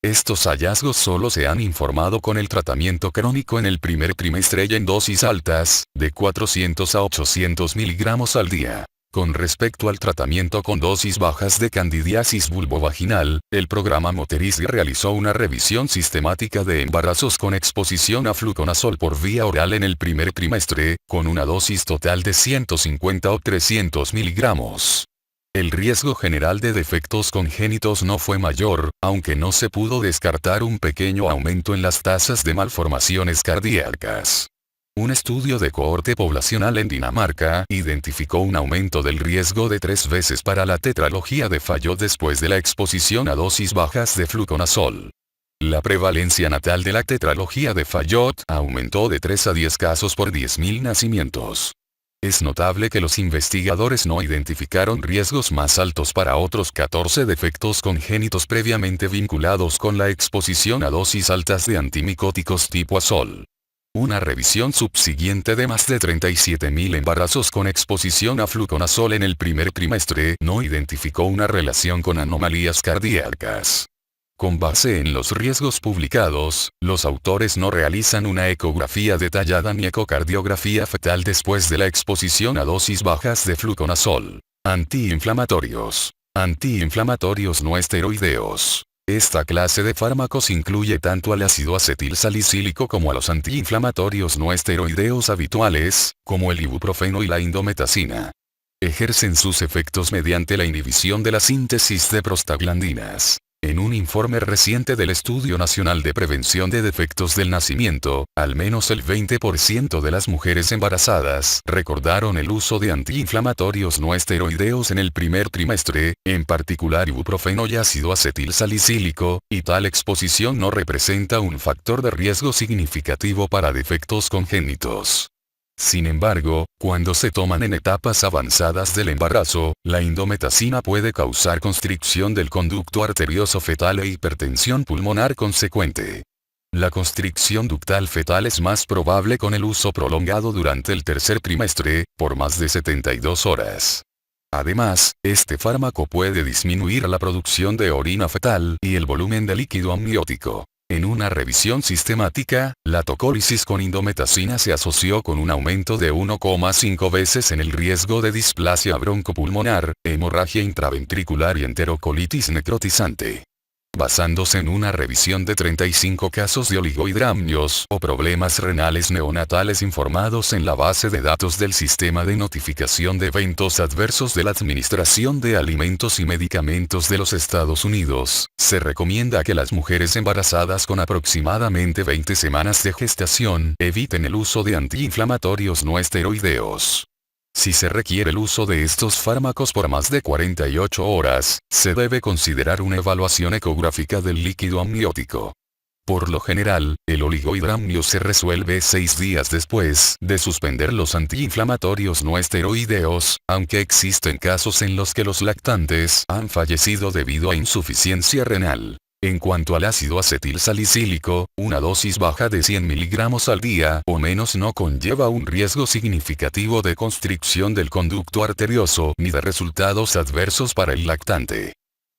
Estos hallazgos solo se han informado con el tratamiento crónico en el primer trimestre y en dosis altas, de 400 a 800 miligramos al día. Con respecto al tratamiento con dosis bajas de candidiasis vulvovaginal, el programa Moterisy realizó una revisión sistemática de embarazos con exposición a fluconazol por vía oral en el primer trimestre, con una dosis total de 150 o 300 miligramos. El riesgo general de defectos congénitos no fue mayor, aunque no se pudo descartar un pequeño aumento en las tasas de malformaciones cardíacas. Un estudio de cohorte poblacional en Dinamarca identificó un aumento del riesgo de 3 veces para la tetralogía de Fallot después de la exposición a dosis bajas de fluconazol. La prevalencia natal de la tetralogía de Fallot aumentó de 3 a 10 casos por 10.000 nacimientos. Es notable que los investigadores no identificaron riesgos más altos para otros 14 defectos congénitos previamente vinculados con la exposición a dosis altas de antimicóticos tipo azol. Una revisión subsiguiente de más de 37.000 embarazos con exposición a fluconazol en el primer trimestre no identificó una relación con anomalías cardíacas. Con base en los riesgos publicados, los autores no realizan una ecografía detallada ni ecocardiografía fetal después de la exposición a dosis bajas de fluconazol. Antiinflamatorios. Antiinflamatorios no esteroideos. Esta clase de fármacos incluye tanto al ácido acetil salicílico como a los antiinflamatorios no esteroideos habituales, como el ibuprofeno y la indometacina. Ejercen sus efectos mediante la inhibición de la síntesis de prostaglandinas. En un informe reciente del Estudio Nacional de Prevención de Defectos del Nacimiento, al menos el 20% de las mujeres embarazadas recordaron el uso de antiinflamatorios no esteroideos en el primer trimestre, en particular ibuprofeno y ácido acetil salicílico, y tal exposición no representa un factor de riesgo significativo para defectos congénitos. Sin embargo, cuando se toman en etapas avanzadas del embarazo, la indometacina puede causar constricción del conducto arterioso fetal e hipertensión pulmonar consecuente. La constricción ductal fetal es más probable con el uso prolongado durante el tercer trimestre, por más de 72 horas. Además, este fármaco puede disminuir la producción de orina fetal y el volumen de líquido amniótico. En una revisión sistemática, la tocólisis con indometacina se asoció con un aumento de 1,5 veces en el riesgo de displasia broncopulmonar, hemorragia intraventricular y enterocolitis necrotizante. Basándose en una revisión de 35 casos de oligohidramnios o problemas renales neonatales informados en la base de datos del Sistema de Notificación de Eventos Adversos de la Administración de Alimentos y Medicamentos de los Estados Unidos, se recomienda que las mujeres embarazadas con aproximadamente 20 semanas de gestación eviten el uso de antiinflamatorios no esteroideos. Si se requiere el uso de estos fármacos por más de 48 horas, se debe considerar una evaluación ecográfica del líquido amniótico. Por lo general, el oligohidramnio se resuelve 6 días después de suspender los antiinflamatorios no esteroideos, aunque existen casos en los que los lactantes han fallecido debido a insuficiencia renal. En cuanto al ácido acetil salicílico, una dosis baja de 100 miligramos al día o menos no conlleva un riesgo significativo de constricción del conducto arterioso ni de resultados adversos para el lactante.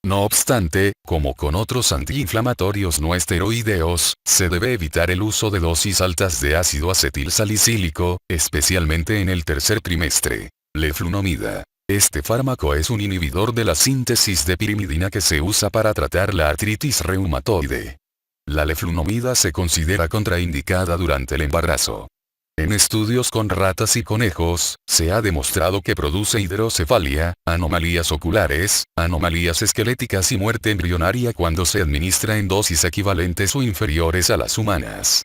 No obstante, como con otros antiinflamatorios no esteroideos, se debe evitar el uso de dosis altas de ácido acetil salicílico, especialmente en el tercer trimestre. Leflunomida. Este fármaco es un inhibidor de la síntesis de pirimidina que se usa para tratar la artritis reumatoide. La leflunomida se considera contraindicada durante el embarazo. En estudios con ratas y conejos, se ha demostrado que produce hidrocefalia, anomalías oculares, anomalías esqueléticas y muerte embrionaria cuando se administra en dosis equivalentes o inferiores a las humanas.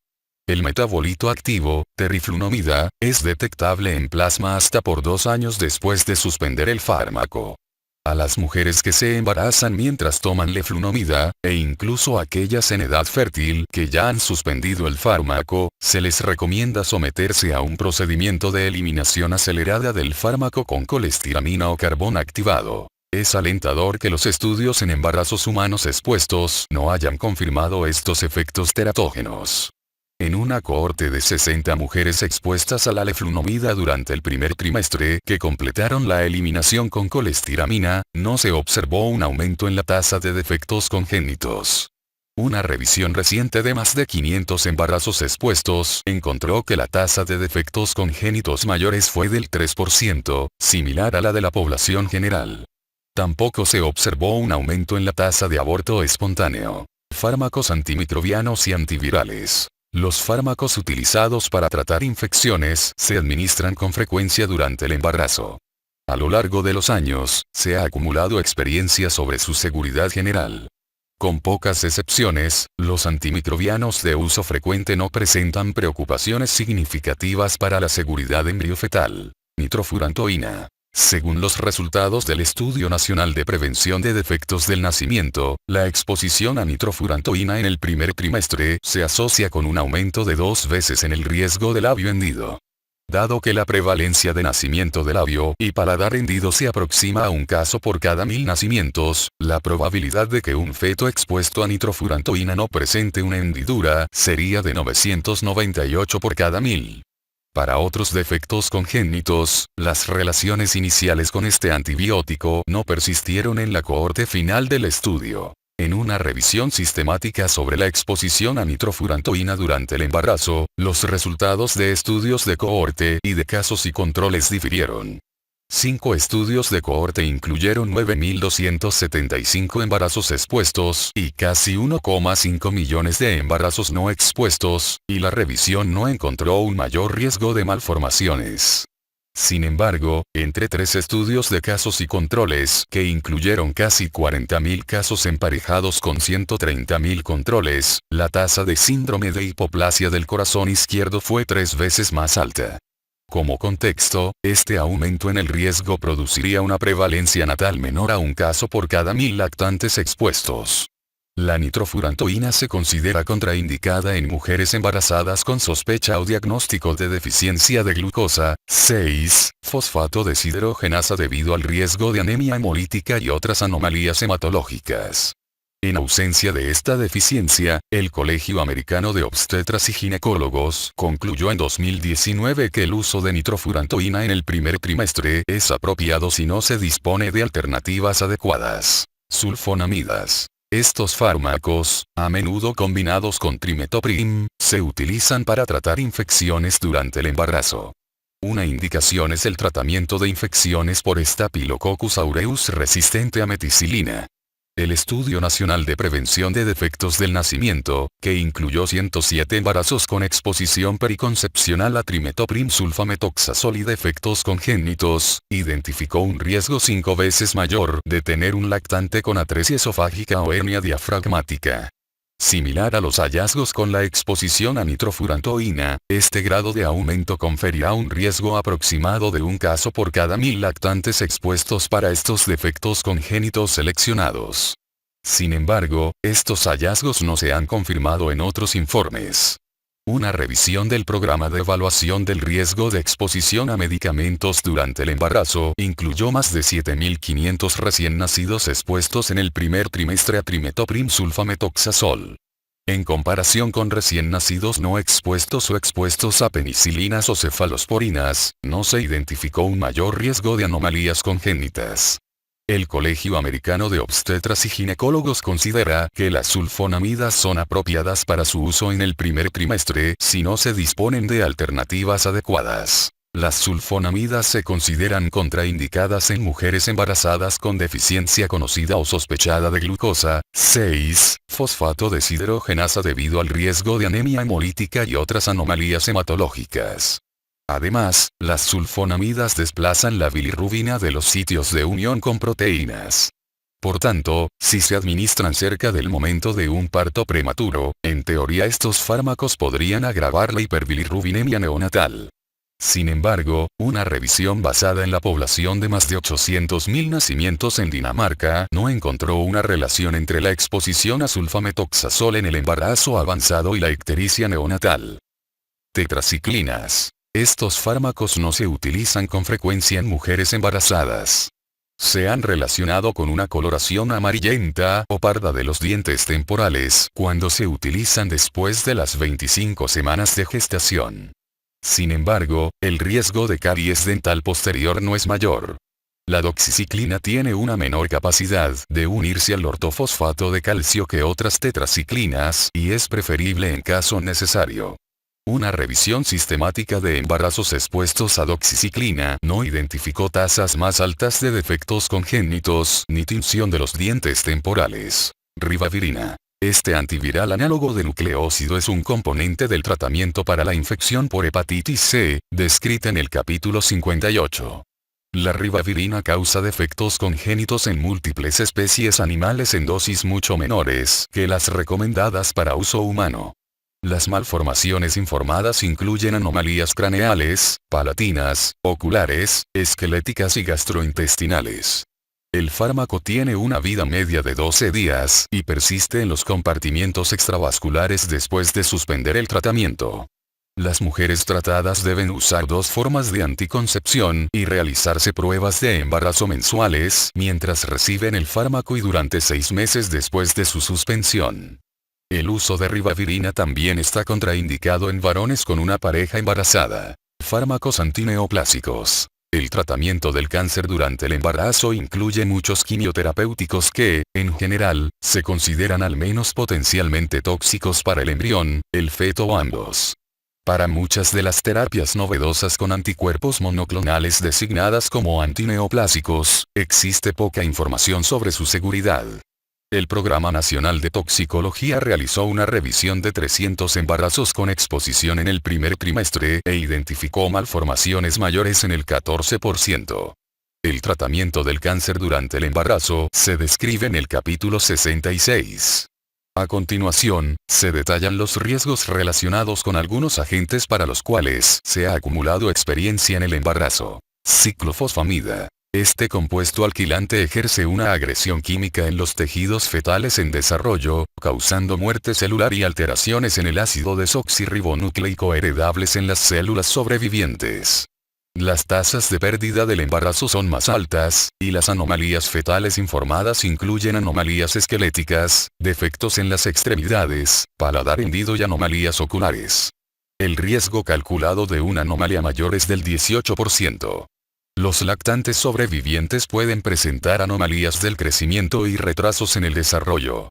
El metabolito activo, teriflunomida, es detectable en plasma hasta por 2 años después de suspender el fármaco. A las mujeres que se embarazan mientras toman leflunomida, e incluso a aquellas en edad fértil que ya han suspendido el fármaco, se les recomienda someterse a un procedimiento de eliminación acelerada del fármaco con colestiramina o carbón activado. Es alentador que los estudios en embarazos humanos expuestos no hayan confirmado estos efectos teratógenos. En una cohorte de 60 mujeres expuestas a la leflunomida durante el primer trimestre que completaron la eliminación con colestiramina, no se observó un aumento en la tasa de defectos congénitos. Una revisión reciente de más de 500 embarazos expuestos encontró que la tasa de defectos congénitos mayores fue del 3%, similar a la de la población general. Tampoco se observó un aumento en la tasa de aborto espontáneo. Fármacos antimicrobianos y antivirales. Los fármacos utilizados para tratar infecciones se administran con frecuencia durante el embarazo. A lo largo de los años, se ha acumulado experiencia sobre su seguridad general. Con pocas excepciones, los antimicrobianos de uso frecuente no presentan preocupaciones significativas para la seguridad embriofetal. Nitrofurantoína. Según los resultados del Estudio Nacional de Prevención de Defectos del Nacimiento, la exposición a nitrofurantoína en el primer trimestre se asocia con un aumento de 2 veces en el riesgo de labio hendido. Dado que la prevalencia de nacimiento de labio y paladar hendido se aproxima a un caso por cada 1000 nacimientos, la probabilidad de que un feto expuesto a nitrofurantoína no presente una hendidura sería de 998 por cada 1000. Para otros defectos congénitos, las relaciones iniciales con este antibiótico no persistieron en la cohorte final del estudio. En una revisión sistemática sobre la exposición a nitrofurantoína durante el embarazo, los resultados de estudios de cohorte y de casos y controles difirieron. 5 estudios de cohorte incluyeron 9.275 embarazos expuestos y casi 1,5 millones de embarazos no expuestos, y la revisión no encontró un mayor riesgo de malformaciones. Sin embargo, entre 3 estudios de casos y controles que incluyeron casi 40.000 casos emparejados con 130.000 controles, la tasa de síndrome de hipoplasia del corazón izquierdo fue 3 veces más alta. Como contexto, este aumento en el riesgo produciría una prevalencia natal menor a un caso por cada 1000 lactantes expuestos. La nitrofurantoína se considera contraindicada en mujeres embarazadas con sospecha o diagnóstico de deficiencia de glucosa, 6-fosfato deshidrogenasa debido al riesgo de anemia hemolítica y otras anomalías hematológicas. En ausencia de esta deficiencia, el Colegio Americano de Obstetras y Ginecólogos concluyó en 2019 que el uso de nitrofurantoína en el primer trimestre es apropiado si no se dispone de alternativas adecuadas. Sulfonamidas. Estos fármacos, a menudo combinados con trimetoprim, se utilizan para tratar infecciones durante el embarazo. Una indicación es el tratamiento de infecciones por Staphylococcus aureus resistente a meticilina. El Estudio Nacional de Prevención de Defectos del Nacimiento, que incluyó 107 embarazos con exposición periconcepcional a trimetoprim sulfametoxazol y defectos congénitos, identificó un riesgo 5 veces mayor de tener un lactante con atresia esofágica o hernia diafragmática. Similar a los hallazgos con la exposición a nitrofurantoína, este grado de aumento conferirá un riesgo aproximado de un caso por cada 1000 lactantes expuestos para estos defectos congénitos seleccionados. Sin embargo, estos hallazgos no se han confirmado en otros informes. Una revisión del programa de evaluación del riesgo de exposición a medicamentos durante el embarazo incluyó más de 7.500 recién nacidos expuestos en el primer trimestre a trimetoprim sulfametoxazol. En comparación con recién nacidos no expuestos o expuestos a penicilinas o cefalosporinas, no se identificó un mayor riesgo de anomalías congénitas. El Colegio Americano de Obstetras y Ginecólogos considera que las sulfonamidas son apropiadas para su uso en el primer trimestre si no se disponen de alternativas adecuadas. Las sulfonamidas se consideran contraindicadas en mujeres embarazadas con deficiencia conocida o sospechada de glucosa, 6-fosfato deshidrogenasa debido al riesgo de anemia hemolítica y otras anomalías hematológicas. Además, las sulfonamidas desplazan la bilirrubina de los sitios de unión con proteínas. Por tanto, si se administran cerca del momento de un parto prematuro, en teoría estos fármacos podrían agravar la hiperbilirrubinemia neonatal. Sin embargo, una revisión basada en la población de más de 800.000 nacimientos en Dinamarca no encontró una relación entre la exposición a sulfametoxazol en el embarazo avanzado y la ictericia neonatal. Tetraciclinas. Estos fármacos no se utilizan con frecuencia en mujeres embarazadas. Se han relacionado con una coloración amarillenta o parda de los dientes temporales cuando se utilizan después de las 25 semanas de gestación. Sin embargo, el riesgo de caries dental posterior no es mayor. La doxiciclina tiene una menor capacidad de unirse al ortofosfato de calcio que otras tetraciclinas y es preferible en caso necesario. Una revisión sistemática de embarazos expuestos a doxiciclina no identificó tasas más altas de defectos congénitos ni tinción de los dientes temporales. Ribavirina. Este antiviral análogo de nucleócido es un componente del tratamiento para la infección por hepatitis C, descrita en el capítulo 58. La ribavirina causa defectos congénitos en múltiples especies animales en dosis mucho menores que las recomendadas para uso humano. Las malformaciones informadas incluyen anomalías craneales, palatinas, oculares, esqueléticas y gastrointestinales. El fármaco tiene una vida media de 12 días y persiste en los compartimientos extravasculares después de suspender el tratamiento. Las mujeres tratadas deben usar 2 formas de anticoncepción y realizarse pruebas de embarazo mensuales mientras reciben el fármaco y durante 6 meses después de su suspensión. El uso de ribavirina también está contraindicado en varones con una pareja embarazada. Fármacos antineoplásicos. El tratamiento del cáncer durante el embarazo incluye muchos quimioterapéuticos que, en general, se consideran al menos potencialmente tóxicos para el embrión, el feto o ambos. Para muchas de las terapias novedosas con anticuerpos monoclonales designadas como antineoplásicos, existe poca información sobre su seguridad. El Programa Nacional de Toxicología realizó una revisión de 300 embarazos con exposición en el primer trimestre e identificó malformaciones mayores en el 14%. El tratamiento del cáncer durante el embarazo se describe en el capítulo 66. A continuación, se detallan los riesgos relacionados con algunos agentes para los cuales se ha acumulado experiencia en el embarazo. Ciclofosfamida. Este compuesto alquilante ejerce una agresión química en los tejidos fetales en desarrollo, causando muerte celular y alteraciones en el ácido desoxirribonucleico heredables en las células sobrevivientes. Las tasas de pérdida del embarazo son más altas, y las anomalías fetales informadas incluyen anomalías esqueléticas, defectos en las extremidades, paladar hendido y anomalías oculares. El riesgo calculado de una anomalía mayor es del 18%. Los lactantes sobrevivientes pueden presentar anomalías del crecimiento y retrasos en el desarrollo.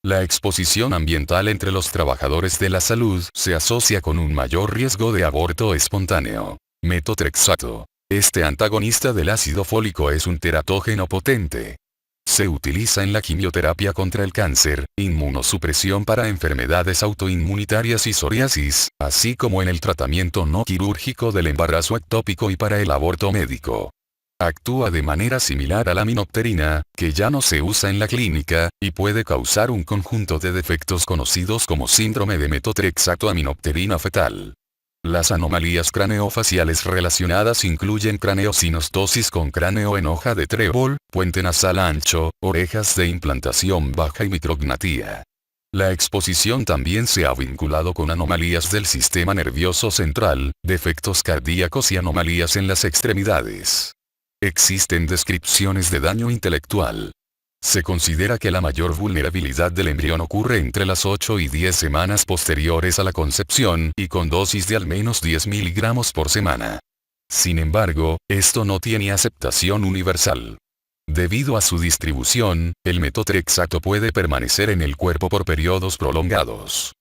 La exposición ambiental entre los trabajadores de la salud se asocia con un mayor riesgo de aborto espontáneo. Metotrexato. Este antagonista del ácido fólico es un teratógeno potente. Se utiliza en la quimioterapia contra el cáncer, inmunosupresión para enfermedades autoinmunitarias y psoriasis, así como en el tratamiento no quirúrgico del embarazo ectópico y para el aborto médico. Actúa de manera similar a la aminopterina, que ya no se usa en la clínica, y puede causar un conjunto de defectos conocidos como síndrome de metotrexato-aminopterina fetal. Las anomalías craneofaciales relacionadas incluyen craneosinostosis con cráneo en hoja de trébol, puente nasal ancho, orejas de implantación baja y micrognatía. La exposición también se ha vinculado con anomalías del sistema nervioso central, defectos cardíacos y anomalías en las extremidades. Existen descripciones de daño intelectual. Se considera que la mayor vulnerabilidad del embrión ocurre entre las 8 y 10 semanas posteriores a la concepción y con dosis de al menos 10 miligramos por semana. Sin embargo, esto no tiene aceptación universal. Debido a su distribución, el metotrexato puede permanecer en el cuerpo por periodos prolongados.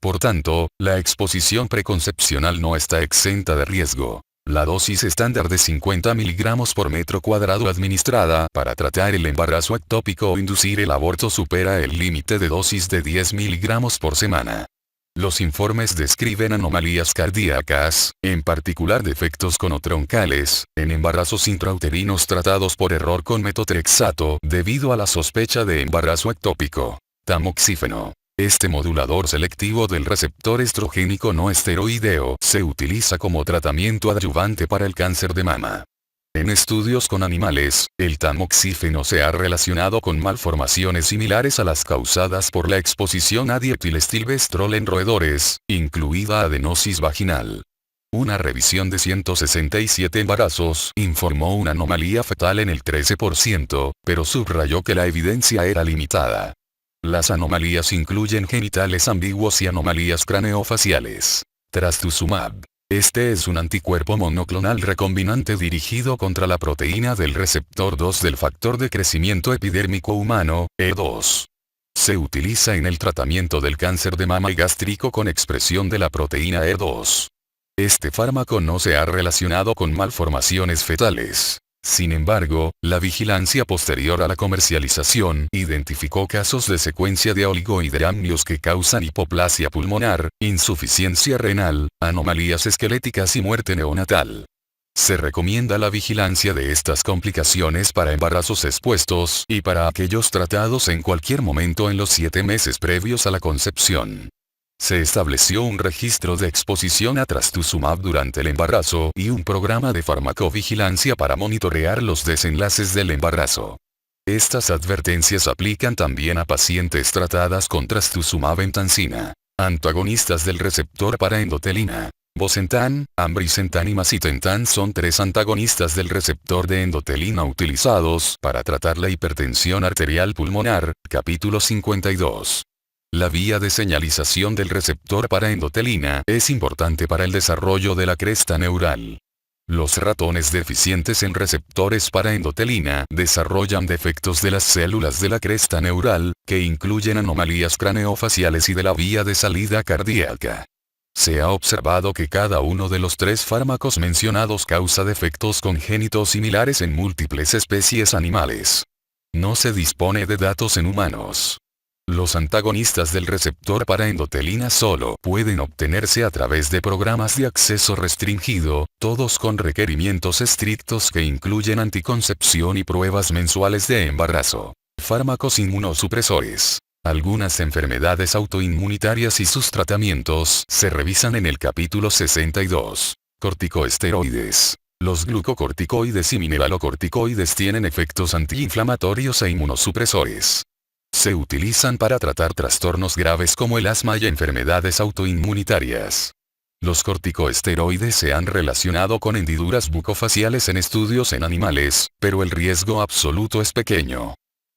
Por tanto, la exposición preconcepcional no está exenta de riesgo. La dosis estándar de 50 miligramos por metro cuadrado administrada para tratar el embarazo ectópico o inducir el aborto supera el límite de dosis de 10 miligramos por semana. Los informes describen anomalías cardíacas, en particular defectos conotroncales, en embarazos intrauterinos tratados por error con metotrexato debido a la sospecha de embarazo ectópico. Tamoxífeno. Este modulador selectivo del receptor estrogénico no esteroideo se utiliza como tratamiento adyuvante para el cáncer de mama. En estudios con animales, el tamoxífeno se ha relacionado con malformaciones similares a las causadas por la exposición a dietilestilbestrol en roedores, incluida adenosis vaginal. Una revisión de 167 embarazos informó una anomalía fetal en el 13%, pero subrayó que la evidencia era limitada. Las anomalías incluyen genitales ambiguos y anomalías craneofaciales. Trastuzumab. Este es un anticuerpo monoclonal recombinante dirigido contra la proteína del receptor 2 del factor de crecimiento epidérmico humano, E2. Se utiliza en el tratamiento del cáncer de mama y gástrico con expresión de la proteína E2. Este fármaco no se ha relacionado con malformaciones fetales. Sin embargo, la vigilancia posterior a la comercialización identificó casos de secuencia de oligohidramnios que causan hipoplasia pulmonar, insuficiencia renal, anomalías esqueléticas y muerte neonatal. Se recomienda la vigilancia de estas complicaciones para embarazos expuestos y para aquellos tratados en cualquier momento en los 7 meses previos a la concepción. Se estableció un registro de exposición a trastuzumab durante el embarazo y un programa de farmacovigilancia para monitorear los desenlaces del embarazo. Estas advertencias aplican también a pacientes tratadas con trastuzumab emtansina, antagonistas del receptor para endotelina. Bosentan, ambrisentan y macitentan son 3 antagonistas del receptor de endotelina utilizados para tratar la hipertensión arterial pulmonar, capítulo 52. La vía de señalización del receptor para endotelina es importante para el desarrollo de la cresta neural. Los ratones deficientes en receptores para endotelina desarrollan defectos de las células de la cresta neural, que incluyen anomalías craneofaciales y de la vía de salida cardíaca. Se ha observado que cada uno de los 3 fármacos mencionados causa defectos congénitos similares en múltiples especies animales. No se dispone de datos en humanos. Los antagonistas del receptor para endotelina solo pueden obtenerse a través de programas de acceso restringido, todos con requerimientos estrictos que incluyen anticoncepción y pruebas mensuales de embarazo. Fármacos inmunosupresores. Algunas enfermedades autoinmunitarias y sus tratamientos se revisan en el capítulo 62. Corticoesteroides. Los glucocorticoides y mineralocorticoides tienen efectos antiinflamatorios e inmunosupresores. Se utilizan para tratar trastornos graves como el asma y enfermedades autoinmunitarias. Los corticoesteroides se han relacionado con hendiduras bucofaciales en estudios en animales, pero el riesgo absoluto es pequeño.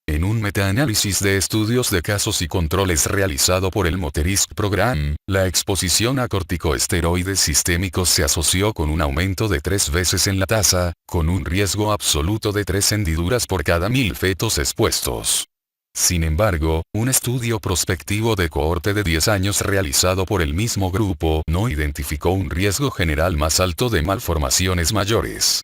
En un metaanálisis de estudios de casos y controles realizado por el Motorisk Program, la exposición a corticoesteroides sistémicos se asoció con un aumento de 3 veces en la tasa, con un riesgo absoluto de 3 hendiduras por cada 1000 fetos expuestos. Sin embargo, un estudio prospectivo de cohorte de 10 años realizado por el mismo grupo no identificó un riesgo general más alto de malformaciones mayores.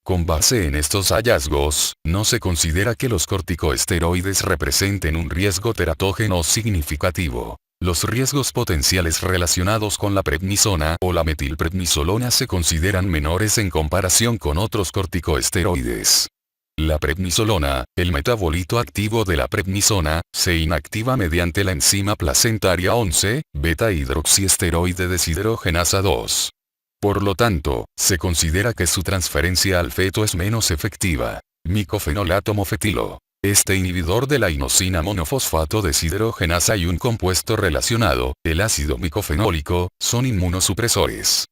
Con base en estos hallazgos, no se considera que los corticoesteroides representen un riesgo teratógeno significativo. Los riesgos potenciales relacionados con la prednisona o la metilprednisolona se consideran menores en comparación con otros corticoesteroides. La prednisolona, el metabolito activo de la prednisona, se inactiva mediante la enzima placentaria 11, beta-hidroxiesteroide deshidrogenasa 2. Por lo tanto, se considera que su transferencia al feto es menos efectiva. Micofenolato mofetilo. Este inhibidor de la inosina monofosfato deshidrogenasa y un compuesto relacionado, el ácido micofenólico, son inmunosupresores.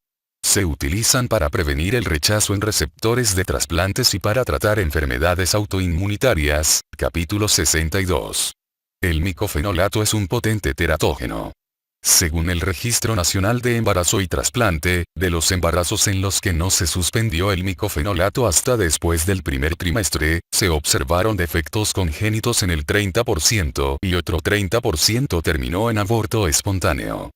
Se utilizan para prevenir el rechazo en receptores de trasplantes y para tratar enfermedades autoinmunitarias, capítulo 62. El micofenolato es un potente teratógeno. Según el Registro Nacional de Embarazo y Trasplante, de los embarazos en los que no se suspendió el micofenolato hasta después del primer trimestre, se observaron defectos congénitos en el 30% y otro 30% terminó en aborto espontáneo.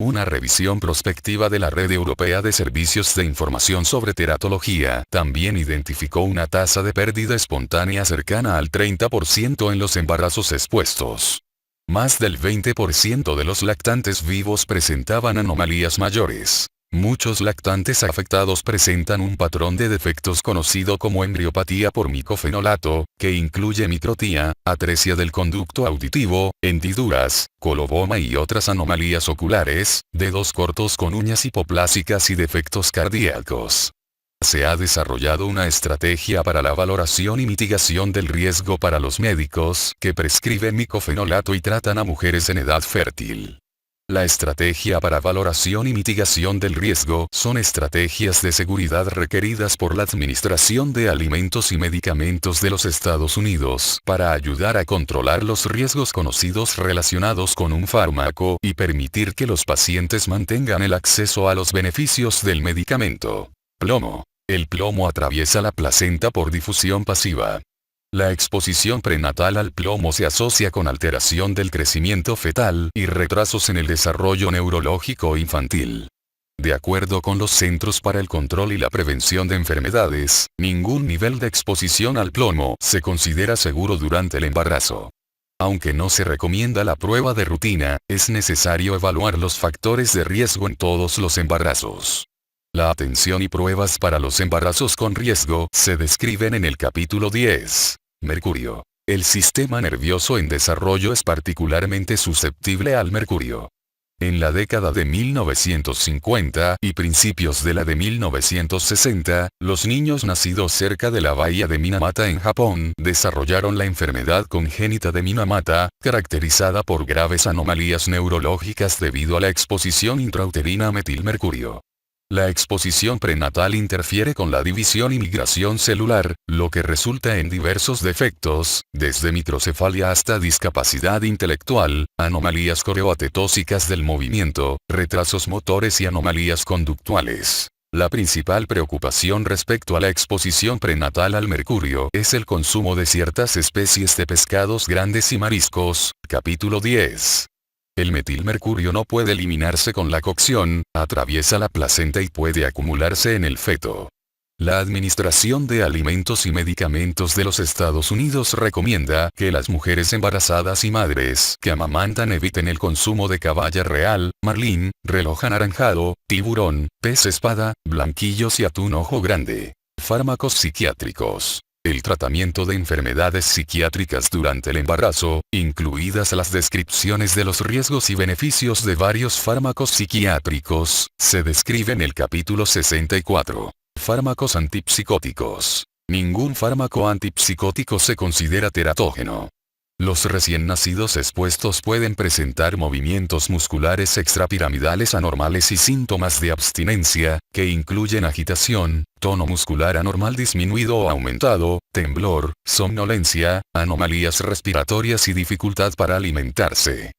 Una revisión prospectiva de la Red Europea de Servicios de Información sobre Teratología también identificó una tasa de pérdida espontánea cercana al 30% en los embarazos expuestos. Más del 20% de los lactantes vivos presentaban anomalías mayores. Muchos lactantes afectados presentan un patrón de defectos conocido como embriopatía por micofenolato, que incluye microtía, atresia del conducto auditivo, hendiduras, coloboma y otras anomalías oculares, dedos cortos con uñas hipoplásicas y defectos cardíacos. Se ha desarrollado una estrategia para la valoración y mitigación del riesgo para los médicos que prescriben micofenolato y tratan a mujeres en edad fértil. La estrategia para valoración y mitigación del riesgo son estrategias de seguridad requeridas por la Administración de Alimentos y Medicamentos de los Estados Unidos para ayudar a controlar los riesgos conocidos relacionados con un fármaco y permitir que los pacientes mantengan el acceso a los beneficios del medicamento. Plomo. El plomo atraviesa la placenta por difusión pasiva. La exposición prenatal al plomo se asocia con alteración del crecimiento fetal y retrasos en el desarrollo neurológico infantil. De acuerdo con los Centros para el Control y la Prevención de Enfermedades, ningún nivel de exposición al plomo se considera seguro durante el embarazo. Aunque no se recomienda la prueba de rutina, es necesario evaluar los factores de riesgo en todos los embarazos. La atención y pruebas para los embarazos con riesgo se describen en el capítulo 10. Mercurio. El sistema nervioso en desarrollo es particularmente susceptible al mercurio. En la década de 1950 y principios de la de 1960, los niños nacidos cerca de la bahía de Minamata en Japón desarrollaron la enfermedad congénita de Minamata, caracterizada por graves anomalías neurológicas debido a la exposición intrauterina a metilmercurio. La exposición prenatal interfiere con la división y migración celular, lo que resulta en diversos defectos, desde microcefalia hasta discapacidad intelectual, anomalías coreoatetósicas del movimiento, retrasos motores y anomalías conductuales. La principal preocupación respecto a la exposición prenatal al mercurio es el consumo de ciertas especies de pescados grandes y mariscos, capítulo 10. El metilmercurio no puede eliminarse con la cocción, atraviesa la placenta y puede acumularse en el feto. La Administración de Alimentos y Medicamentos de los Estados Unidos recomienda que las mujeres embarazadas y madres que amamantan eviten el consumo de caballa real, marlín, reloj anaranjado, tiburón, pez espada, blanquillos y atún ojo grande. Fármacos psiquiátricos. El tratamiento de enfermedades psiquiátricas durante el embarazo, incluidas las descripciones de los riesgos y beneficios de varios fármacos psiquiátricos, se describe en el capítulo 64. Fármacos antipsicóticos. Ningún fármaco antipsicótico se considera teratógeno. Los recién nacidos expuestos pueden presentar movimientos musculares extrapiramidales anormales y síntomas de abstinencia, que incluyen agitación, tono muscular anormal disminuido o aumentado, temblor, somnolencia, anomalías respiratorias y dificultad para alimentarse.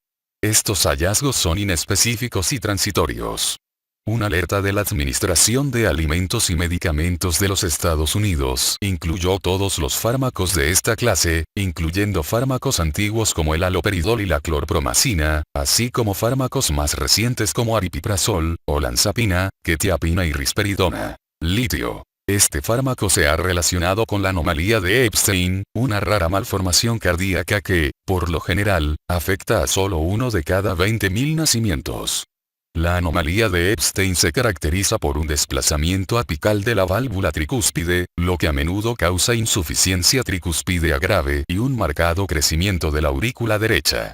Estos hallazgos son inespecíficos y transitorios. Una alerta de la Administración de Alimentos y Medicamentos de los Estados Unidos incluyó todos los fármacos de esta clase, incluyendo fármacos antiguos como el haloperidol y la clorpromacina, así como fármacos más recientes como aripiprazol, olanzapina, quetiapina y risperidona. Litio. Este fármaco se ha relacionado con la anomalía de Epstein, una rara malformación cardíaca que, por lo general, afecta a solo 1 de cada 20.000 nacimientos. La anomalía de Epstein se caracteriza por un desplazamiento apical de la válvula tricúspide, lo que a menudo causa insuficiencia tricúspidea grave y un marcado crecimiento de la aurícula derecha.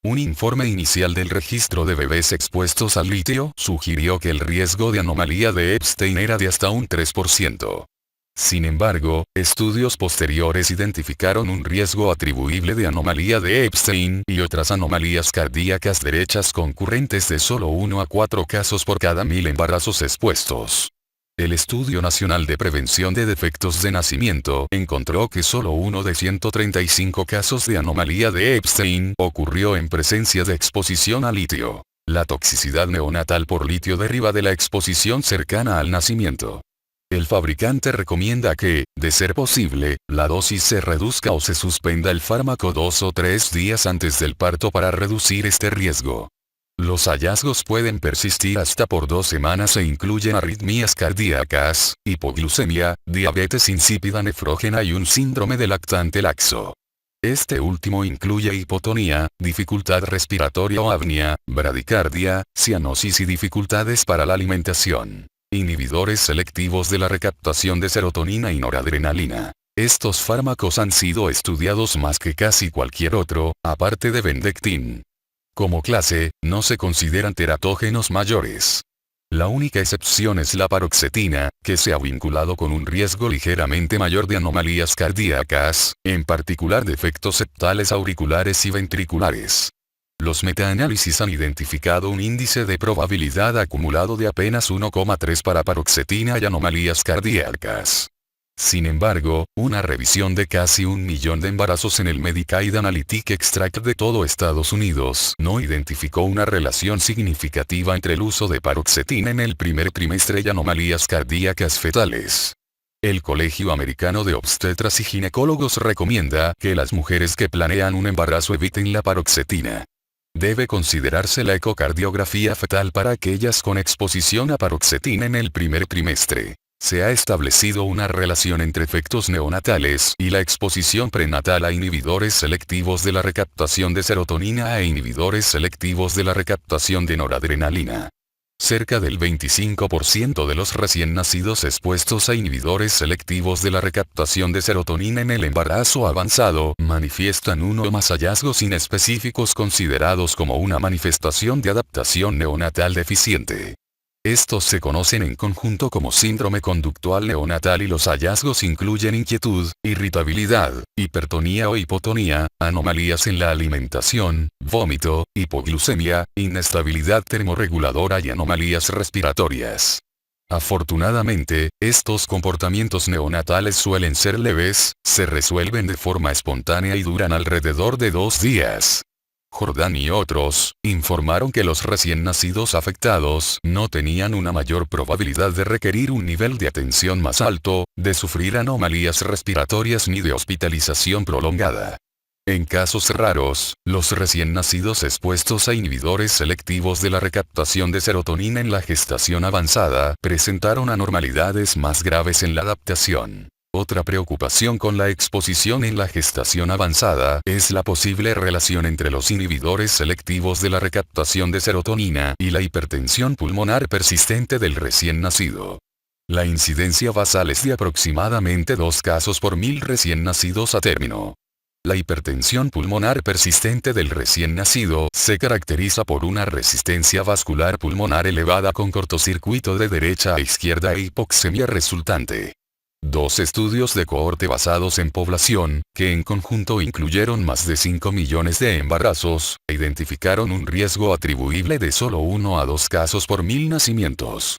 Un informe inicial del registro de bebés expuestos al litio sugirió que el riesgo de anomalía de Epstein era de hasta un 3%. Sin embargo, estudios posteriores identificaron un riesgo atribuible de anomalía de Epstein y otras anomalías cardíacas derechas concurrentes de solo 1 a 4 casos por cada 1000 embarazos expuestos. El Estudio Nacional de Prevención de Defectos de Nacimiento encontró que solo 1 de 135 casos de anomalía de Epstein ocurrió en presencia de exposición a litio. La toxicidad neonatal por litio deriva de la exposición cercana al nacimiento. El fabricante recomienda que, de ser posible, la dosis se reduzca o se suspenda el fármaco 2 o 3 días antes del parto para reducir este riesgo. Los hallazgos pueden persistir hasta por 2 semanas e incluyen arritmias cardíacas, hipoglucemia, diabetes insípida nefrógena y un síndrome de lactante laxo. Este último incluye hipotonía, dificultad respiratoria o apnea, bradicardia, cianosis y dificultades para la alimentación. Inhibidores selectivos de la recaptación de serotonina y noradrenalina. Estos fármacos han sido estudiados más que casi cualquier otro, aparte de Bendectin. Como clase, no se consideran teratógenos mayores. La única excepción es la paroxetina, que se ha vinculado con un riesgo ligeramente mayor de anomalías cardíacas, en particular de efectos septales auriculares y ventriculares. Los metaanálisis han identificado un índice de probabilidad acumulado de apenas 1,3 para paroxetina y anomalías cardíacas. Sin embargo, una revisión de casi 1 millón de embarazos en el Medicaid Analytic Extract de todo Estados Unidos no identificó una relación significativa entre el uso de paroxetina en el primer trimestre y anomalías cardíacas fetales. El Colegio Americano de Obstetras y Ginecólogos recomienda que las mujeres que planean un embarazo eviten la paroxetina. Debe considerarse la ecocardiografía fetal para aquellas con exposición a paroxetina en el primer trimestre. Se ha establecido una relación entre efectos neonatales y la exposición prenatal a inhibidores selectivos de la recaptación de serotonina e inhibidores selectivos de la recaptación de noradrenalina. Cerca del 25% de los recién nacidos expuestos a inhibidores selectivos de la recaptación de serotonina en el embarazo avanzado manifiestan uno o más hallazgos inespecíficos considerados como una manifestación de adaptación neonatal deficiente. Estos se conocen en conjunto como síndrome conductual neonatal y los hallazgos incluyen inquietud, irritabilidad, hipertonía o hipotonía, anomalías en la alimentación, vómito, hipoglucemia, inestabilidad termorreguladora y anomalías respiratorias. Afortunadamente, estos comportamientos neonatales suelen ser leves, se resuelven de forma espontánea y duran alrededor de 2 días. Jordan y otros, informaron que los recién nacidos afectados no tenían una mayor probabilidad de requerir un nivel de atención más alto, de sufrir anomalías respiratorias ni de hospitalización prolongada. En casos raros, los recién nacidos expuestos a inhibidores selectivos de la recaptación de serotonina en la gestación avanzada presentaron anormalidades más graves en la adaptación. Otra preocupación con la exposición en la gestación avanzada es la posible relación entre los inhibidores selectivos de la recaptación de serotonina y la hipertensión pulmonar persistente del recién nacido. La incidencia basal es de aproximadamente 2 casos por 1000 recién nacidos a término. La hipertensión pulmonar persistente del recién nacido se caracteriza por una resistencia vascular pulmonar elevada con cortocircuito de derecha a izquierda e hipoxemia resultante. 2 estudios de cohorte basados en población, que en conjunto incluyeron más de 5 millones de embarazos, identificaron un riesgo atribuible de solo 1 a 2 casos por 1000 nacimientos.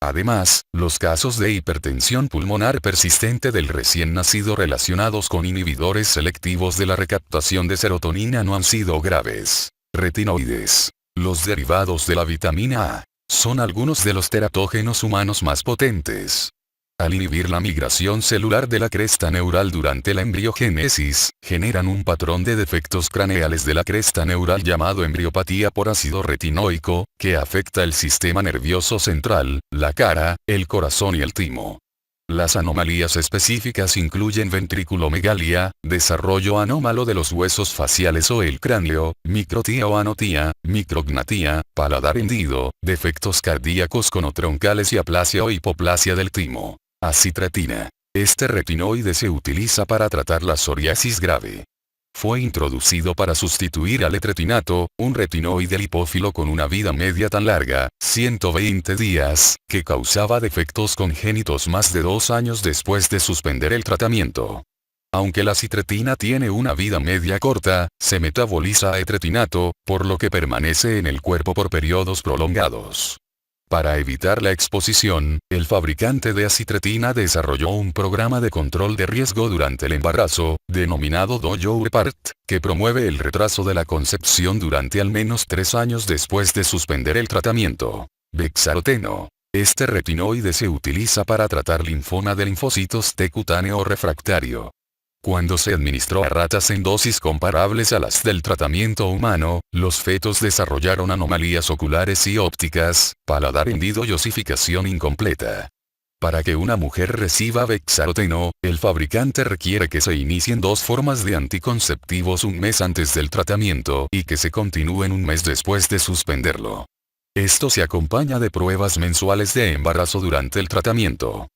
Además, los casos de hipertensión pulmonar persistente del recién nacido relacionados con inhibidores selectivos de la recaptación de serotonina no han sido graves. Retinoides. Los derivados de la vitamina A son algunos de los teratógenos humanos más potentes. Al inhibir la migración celular de la cresta neural durante la embriogénesis, generan un patrón de defectos craneales de la cresta neural llamado embriopatía por ácido retinoico, que afecta el sistema nervioso central, la cara, el corazón y el timo. Las anomalías específicas incluyen ventriculomegalia, desarrollo anómalo de los huesos faciales o el cráneo, microtía o anotía, micrognatía, paladar hendido, defectos cardíacos conotroncales y aplasia o hipoplasia del timo. Acitretina. Este retinoide se utiliza para tratar la psoriasis grave. Fue introducido para sustituir al etretinato, un retinoide lipófilo con una vida media tan larga, 120 días, que causaba defectos congénitos más de 2 años después de suspender el tratamiento. Aunque la acitretina tiene una vida media corta, se metaboliza a etretinato, por lo que permanece en el cuerpo por periodos prolongados. Para evitar la exposición, el fabricante de acitretina desarrolló un programa de control de riesgo durante el embarazo, denominado Do-Your Part, que promueve el retraso de la concepción durante al menos 3 años después de suspender el tratamiento. Bexaroteno. Este retinoide se utiliza para tratar linfoma de linfocitos T cutáneo refractario. Cuando se administró a ratas en dosis comparables a las del tratamiento humano, los fetos desarrollaron anomalías oculares y ópticas, paladar hendido y osificación incompleta. Para que una mujer reciba bexaroteno, el fabricante requiere que se inicien 2 formas de anticonceptivos un mes antes del tratamiento y que se continúen un mes después de suspenderlo. Esto se acompaña de pruebas mensuales de embarazo durante el tratamiento.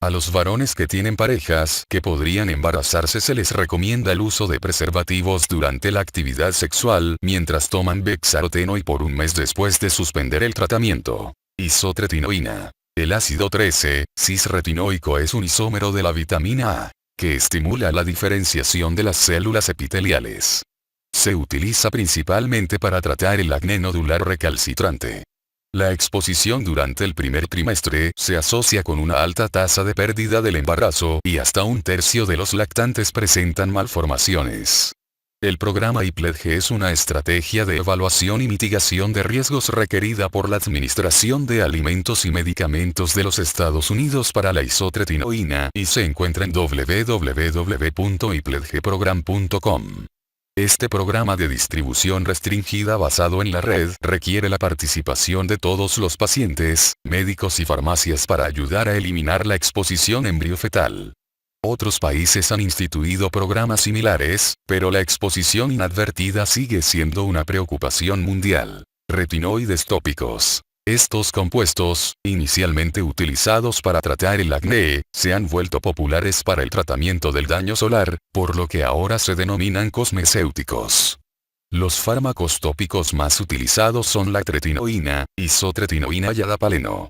A los varones que tienen parejas que podrían embarazarse se les recomienda el uso de preservativos durante la actividad sexual mientras toman bexaroteno y por un mes después de suspender el tratamiento. Isotretinoína. El ácido 13-cisretinoico es un isómero de la vitamina A, que estimula la diferenciación de las células epiteliales. Se utiliza principalmente para tratar el acné nodular recalcitrante. La exposición durante el primer trimestre se asocia con una alta tasa de pérdida del embarazo y hasta 1/3 de los lactantes presentan malformaciones. El programa IPLEDG es una estrategia de evaluación y mitigación de riesgos requerida por la Administración de Alimentos y Medicamentos de los Estados Unidos para la isotretinoína y se encuentra en www.ipledgprogram.com. Este programa de distribución restringida basado en la red requiere la participación de todos los pacientes, médicos y farmacias para ayudar a eliminar la exposición embriofetal. Otros países han instituido programas similares, pero la exposición inadvertida sigue siendo una preocupación mundial. Retinoides tópicos. Estos compuestos, inicialmente utilizados para tratar el acné, se han vuelto populares para el tratamiento del daño solar, por lo que ahora se denominan cosmecéuticos. Los fármacos tópicos más utilizados son la tretinoína, isotretinoína y adapaleno.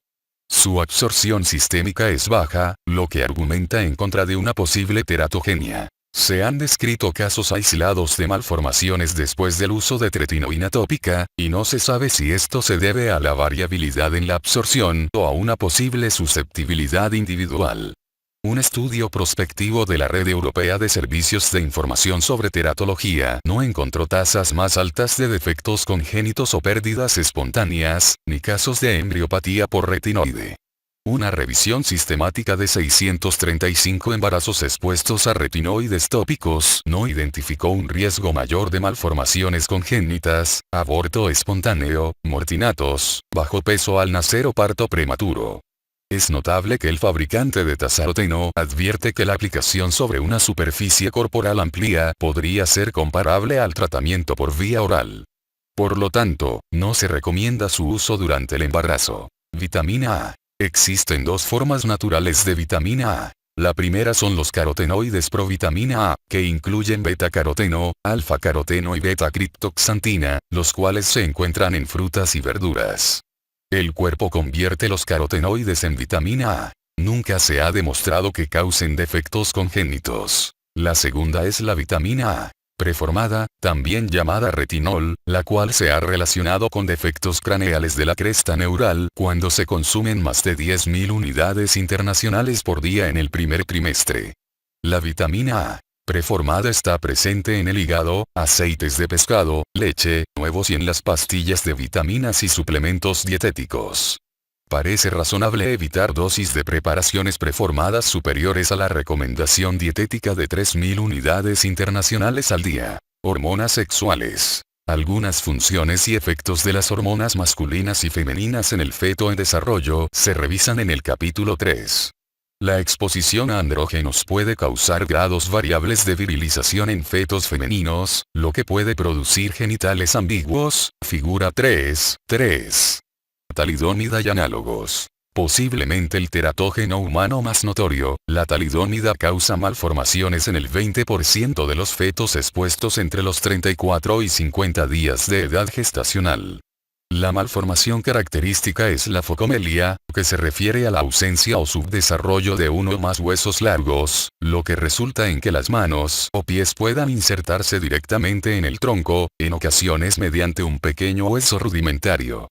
Su absorción sistémica es baja, lo que argumenta en contra de una posible teratogenia. Se han descrito casos aislados de malformaciones después del uso de tretinoína tópica, y no se sabe si esto se debe a la variabilidad en la absorción o a una posible susceptibilidad individual. Un estudio prospectivo de la Red Europea de Servicios de Información sobre Teratología no encontró tasas más altas de defectos congénitos o pérdidas espontáneas, ni casos de embriopatía por retinoide. Una revisión sistemática de 635 embarazos expuestos a retinoides tópicos no identificó un riesgo mayor de malformaciones congénitas, aborto espontáneo, mortinatos, bajo peso al nacer o parto prematuro. Es notable que el fabricante de tasaroteno advierte que la aplicación sobre una superficie corporal amplia podría ser comparable al tratamiento por vía oral. Por lo tanto, no se recomienda su uso durante el embarazo. Vitamina A. Existen 2 formas naturales de vitamina A. La primera son los carotenoides provitamina A, que incluyen beta-caroteno, alfa-caroteno y beta-criptoxantina, los cuales se encuentran en frutas y verduras. El cuerpo convierte los carotenoides en vitamina A. Nunca se ha demostrado que causen defectos congénitos. La segunda es la vitamina A preformada, también llamada retinol, la cual se ha relacionado con defectos craneales de la cresta neural cuando se consumen más de 10.000 unidades internacionales por día en el primer trimestre. La vitamina A preformada está presente en el hígado, aceites de pescado, leche, huevos y en las pastillas de vitaminas y suplementos dietéticos. Parece razonable evitar dosis de preparaciones preformadas superiores a la recomendación dietética de 3.000 unidades internacionales al día. Hormonas sexuales. Algunas funciones y efectos de las hormonas masculinas y femeninas en el feto en desarrollo se revisan en el capítulo 3. La exposición a andrógenos puede causar grados variables de virilización en fetos femeninos, lo que puede producir genitales ambiguos, figura 3.3. Talidómida y análogos. Posiblemente el teratógeno humano más notorio, la talidómida causa malformaciones en el 20% de los fetos expuestos entre los 34 y 50 días de edad gestacional. La malformación característica es la focomelia, que se refiere a la ausencia o subdesarrollo de uno o más huesos largos, lo que resulta en que las manos o pies puedan insertarse directamente en el tronco, en ocasiones mediante un pequeño hueso rudimentario.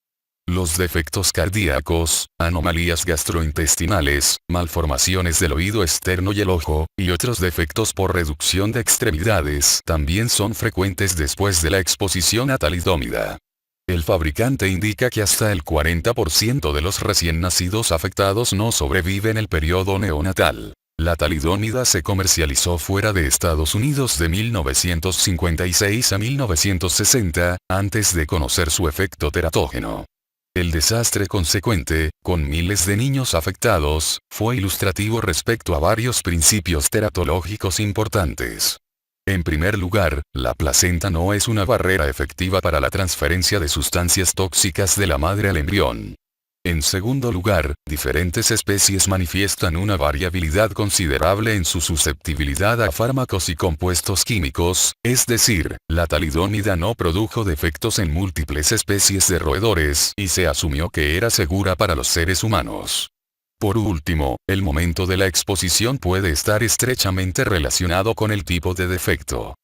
Los defectos cardíacos, anomalías gastrointestinales, malformaciones del oído externo y el ojo, y otros defectos por reducción de extremidades también son frecuentes después de la exposición a talidómida. El fabricante indica que hasta el 40% de los recién nacidos afectados no sobreviven el periodo neonatal. La talidómida se comercializó fuera de Estados Unidos de 1956 a 1960, antes de conocer su efecto teratógeno. El desastre consecuente, con miles de niños afectados, fue ilustrativo respecto a varios principios teratológicos importantes. En primer lugar, la placenta no es una barrera efectiva para la transferencia de sustancias tóxicas de la madre al embrión. En segundo lugar, diferentes especies manifiestan una variabilidad considerable en su susceptibilidad a fármacos y compuestos químicos, es decir, la talidómida no produjo defectos en múltiples especies de roedores y se asumió que era segura para los seres humanos. Por último, el momento de la exposición puede estar estrechamente relacionado con el tipo de defecto.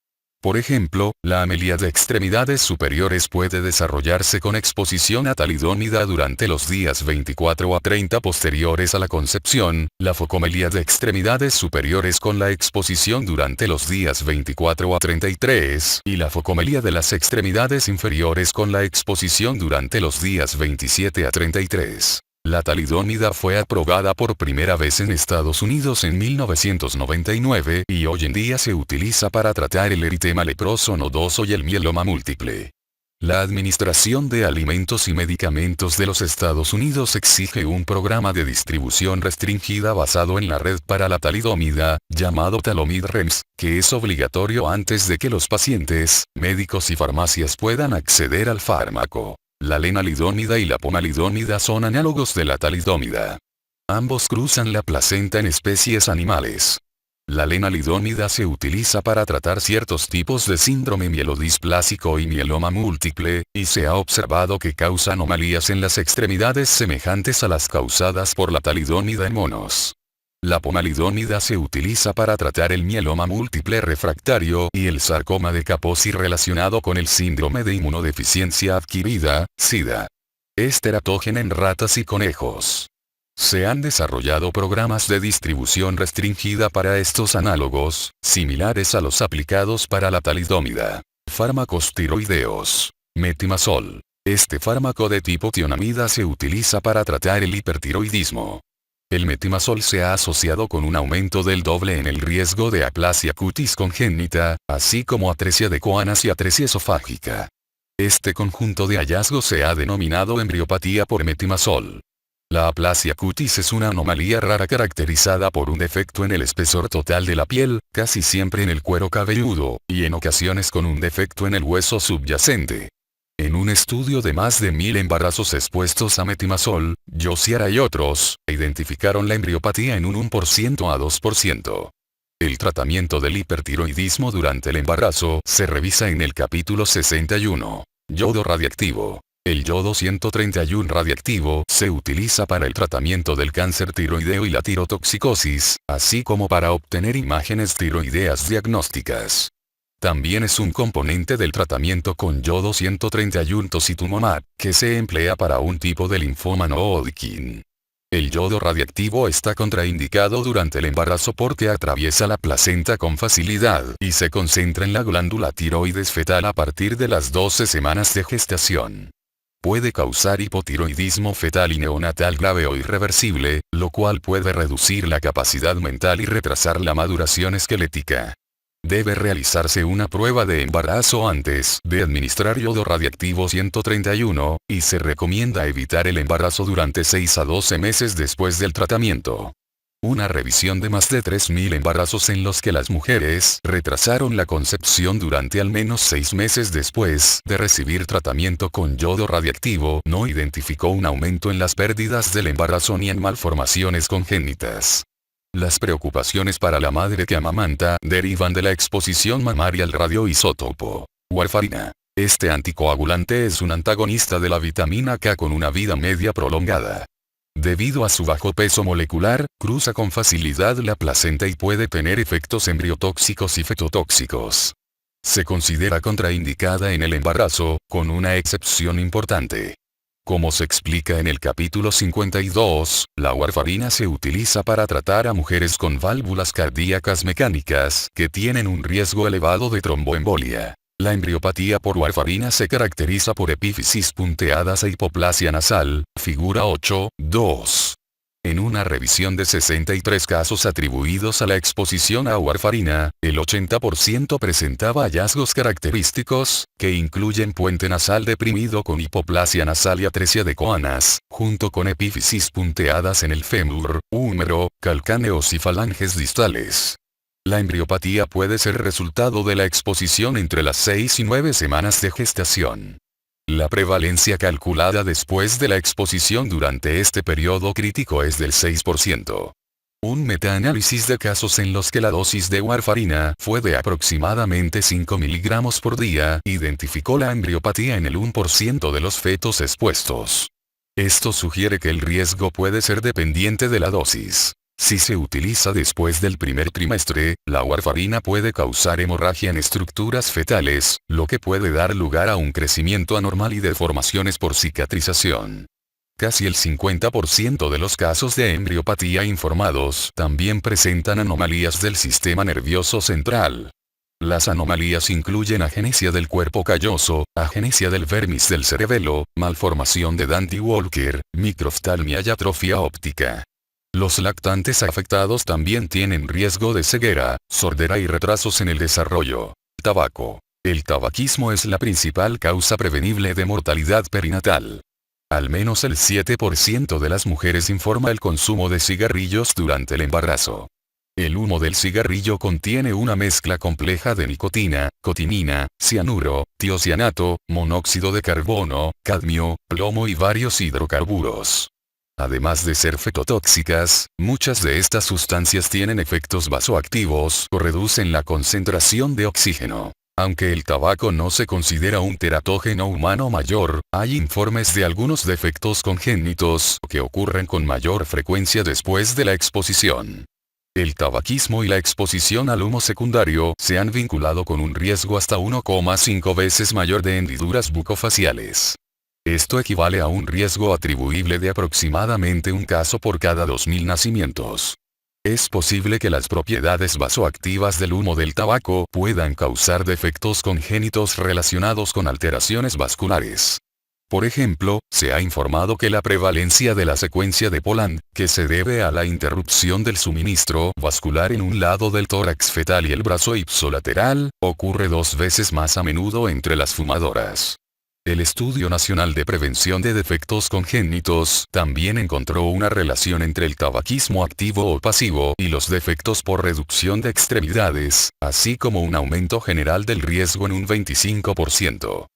Por ejemplo, la amelia de extremidades superiores puede desarrollarse con exposición a talidómida durante los días 24 a 30 posteriores a la concepción, la focomelia de extremidades superiores con la exposición durante los días 24 a 33 y la focomelia de las extremidades inferiores con la exposición durante los días 27 a 33. La talidómida fue aprobada por primera vez en Estados Unidos en 1999 y hoy en día se utiliza para tratar el eritema leproso nodoso y el mieloma múltiple. La Administración de Alimentos y Medicamentos de los Estados Unidos exige un programa de distribución restringida basado en la red para la talidómida, llamado Talomid REMS, que es obligatorio antes de que los pacientes, médicos y farmacias puedan acceder al fármaco. La lenalidómida y la pomalidómida son análogos de la talidómida. Ambos cruzan la placenta en especies animales. La lenalidómida se utiliza para tratar ciertos tipos de síndrome mielodisplásico y mieloma múltiple, y se ha observado que causa anomalías en las extremidades semejantes a las causadas por la talidómida en monos. La pomalidómida se utiliza para tratar el mieloma múltiple refractario y el sarcoma de Kaposi relacionado con el síndrome de inmunodeficiencia adquirida, SIDA. Es teratógena en ratas y conejos. Se han desarrollado programas de distribución restringida para estos análogos, similares a los aplicados para la talidómida. Fármacos tiroideos. Metimazol. Este fármaco de tipo tionamida se utiliza para tratar el hipertiroidismo. El metimazol se ha asociado con un aumento del doble en el riesgo de aplasia cutis congénita, así como atresia de coanas y atresia esofágica. Este conjunto de hallazgos se ha denominado embriopatía por metimazol. La aplasia cutis es una anomalía rara caracterizada por un defecto en el espesor total de la piel, casi siempre en el cuero cabelludo, y en ocasiones con un defecto en el hueso subyacente. En un estudio de más de 1000 embarazos expuestos a metimazol, Josiara y otros, identificaron la embriopatía en un 1% a 2%. El tratamiento del hipertiroidismo durante el embarazo se revisa en el capítulo 61. Yodo radiactivo. El yodo 131 radiactivo se utiliza para el tratamiento del cáncer tiroideo y la tirotoxicosis, así como para obtener imágenes tiroideas diagnósticas. También es un componente del tratamiento con yodo 131 tocilizumab, que se emplea para un tipo de linfoma no Hodgkin. El yodo radiactivo está contraindicado durante el embarazo porque atraviesa la placenta con facilidad y se concentra en la glándula tiroides fetal a partir de las 12 semanas de gestación. Puede causar hipotiroidismo fetal y neonatal grave o irreversible, lo cual puede reducir la capacidad mental y retrasar la maduración esquelética. Debe realizarse una prueba de embarazo antes de administrar yodo radiactivo 131, y se recomienda evitar el embarazo durante 6 a 12 meses después del tratamiento. Una revisión de más de 3000 embarazos en los que las mujeres retrasaron la concepción durante al menos 6 meses después de recibir tratamiento con yodo radiactivo no identificó un aumento en las pérdidas del embarazo ni en malformaciones congénitas. Las preocupaciones para la madre que amamanta derivan de la exposición mamaria al radioisótopo warfarina. Este anticoagulante es un antagonista de la vitamina K con una vida media prolongada. Debido a su bajo peso molecular, cruza con facilidad la placenta y puede tener efectos embriotóxicos y fetotóxicos. Se considera contraindicada en el embarazo, con una excepción importante. Como se explica en el capítulo 52, la warfarina se utiliza para tratar a mujeres con válvulas cardíacas mecánicas que tienen un riesgo elevado de tromboembolia. La embriopatía por warfarina se caracteriza por epífisis punteadas e hipoplasia nasal, figura 8.2. En una revisión de 63 casos atribuidos a la exposición a warfarina, el 80% presentaba hallazgos característicos, que incluyen puente nasal deprimido con hipoplasia nasal y atresia de coanas, junto con epífisis punteadas en el fémur, húmero, calcáneos y falanges distales. La embriopatía puede ser resultado de la exposición entre las 6 y 9 semanas de gestación. La prevalencia calculada después de la exposición durante este periodo crítico es del 6%. Un metaanálisis de casos en los que la dosis de warfarina fue de aproximadamente 5 miligramos por día identificó la embriopatía en el 1% de los fetos expuestos. Esto sugiere que el riesgo puede ser dependiente de la dosis. Si se utiliza después del primer trimestre, la warfarina puede causar hemorragia en estructuras fetales, lo que puede dar lugar a un crecimiento anormal y deformaciones por cicatrización. Casi el 50% de los casos de embriopatía informados también presentan anomalías del sistema nervioso central. Las anomalías incluyen agenesia del cuerpo calloso, agenesia del vermis del cerebelo, malformación de Dandy-Walker, microftalmia y atrofia óptica. Los lactantes afectados también tienen riesgo de ceguera, sordera y retrasos en el desarrollo. Tabaco. El tabaquismo es la principal causa prevenible de mortalidad perinatal. Al menos el 7% de las mujeres informa el consumo de cigarrillos durante el embarazo. El humo del cigarrillo contiene una mezcla compleja de nicotina, cotinina, cianuro, tiocianato, monóxido de carbono, cadmio, plomo y varios hidrocarburos. Además de ser fetotóxicas, muchas de estas sustancias tienen efectos vasoactivos o reducen la concentración de oxígeno. Aunque el tabaco no se considera un teratógeno humano mayor, hay informes de algunos defectos congénitos que ocurren con mayor frecuencia después de la exposición. El tabaquismo y la exposición al humo secundario se han vinculado con un riesgo hasta 1,5 veces mayor de hendiduras bucofaciales. Esto equivale a un riesgo atribuible de aproximadamente un caso por cada 2.000 nacimientos. Es posible que las propiedades vasoactivas del humo del tabaco puedan causar defectos congénitos relacionados con alteraciones vasculares. Por ejemplo, se ha informado que la prevalencia de la secuencia de Poland, que se debe a la interrupción del suministro vascular en un lado del tórax fetal y el brazo ipsilateral, ocurre 2 veces más a menudo entre las fumadoras. El Estudio Nacional de Prevención de Defectos Congénitos también encontró una relación entre el tabaquismo activo o pasivo y los defectos por reducción de extremidades, así como un aumento general del riesgo en un 25%.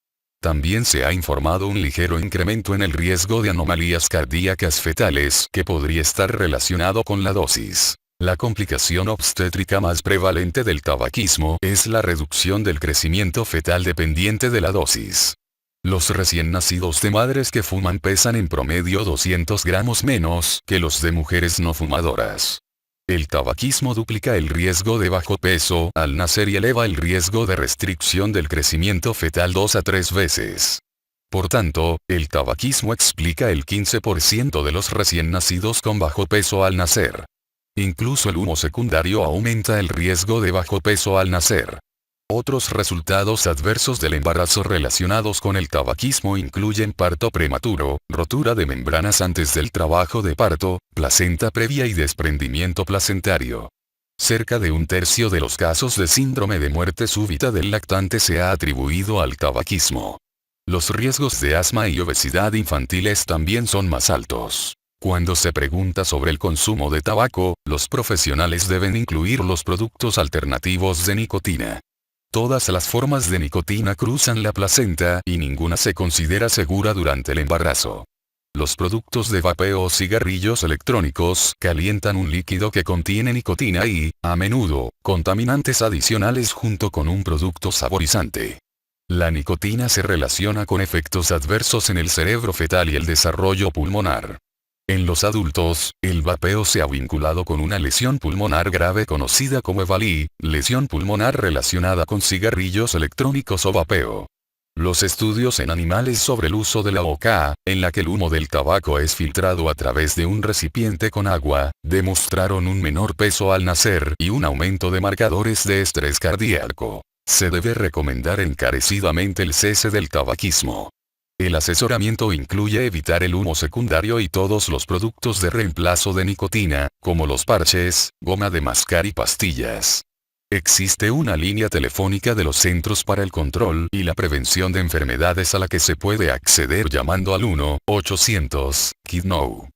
También se ha informado un ligero incremento en el riesgo de anomalías cardíacas fetales que podría estar relacionado con la dosis. La complicación obstétrica más prevalente del tabaquismo es la reducción del crecimiento fetal dependiente de la dosis. Los recién nacidos de madres que fuman pesan en promedio 200 gramos menos que los de mujeres no fumadoras. El tabaquismo duplica el riesgo de bajo peso al nacer y eleva el riesgo de restricción del crecimiento fetal 2 a 3 veces. Por tanto, el tabaquismo explica el 15% de los recién nacidos con bajo peso al nacer. Incluso el humo secundario aumenta el riesgo de bajo peso al nacer. Otros resultados adversos del embarazo relacionados con el tabaquismo incluyen parto prematuro, rotura de membranas antes del trabajo de parto, placenta previa y desprendimiento placentario. Cerca de 1/3 de los casos de síndrome de muerte súbita del lactante se ha atribuido al tabaquismo. Los riesgos de asma y obesidad infantiles también son más altos. Cuando se pregunta sobre el consumo de tabaco, los profesionales deben incluir los productos alternativos de nicotina. Todas las formas de nicotina cruzan la placenta y ninguna se considera segura durante el embarazo. Los productos de vapeo o cigarrillos electrónicos calientan un líquido que contiene nicotina y, a menudo, contaminantes adicionales junto con un producto saborizante. La nicotina se relaciona con efectos adversos en el cerebro fetal y el desarrollo pulmonar. En los adultos, el vapeo se ha vinculado con una lesión pulmonar grave conocida como EVALI, lesión pulmonar relacionada con cigarrillos electrónicos o vapeo. Los estudios en animales sobre el uso de la hookah, en la que el humo del tabaco es filtrado a través de un recipiente con agua, demostraron un menor peso al nacer y un aumento de marcadores de estrés cardíaco. Se debe recomendar encarecidamente el cese del tabaquismo. El asesoramiento incluye evitar el humo secundario y todos los productos de reemplazo de nicotina, como los parches, goma de mascar y pastillas. Existe una línea telefónica de los Centros para el Control y la Prevención de Enfermedades a la que se puede acceder llamando al 1-800-KID-NO.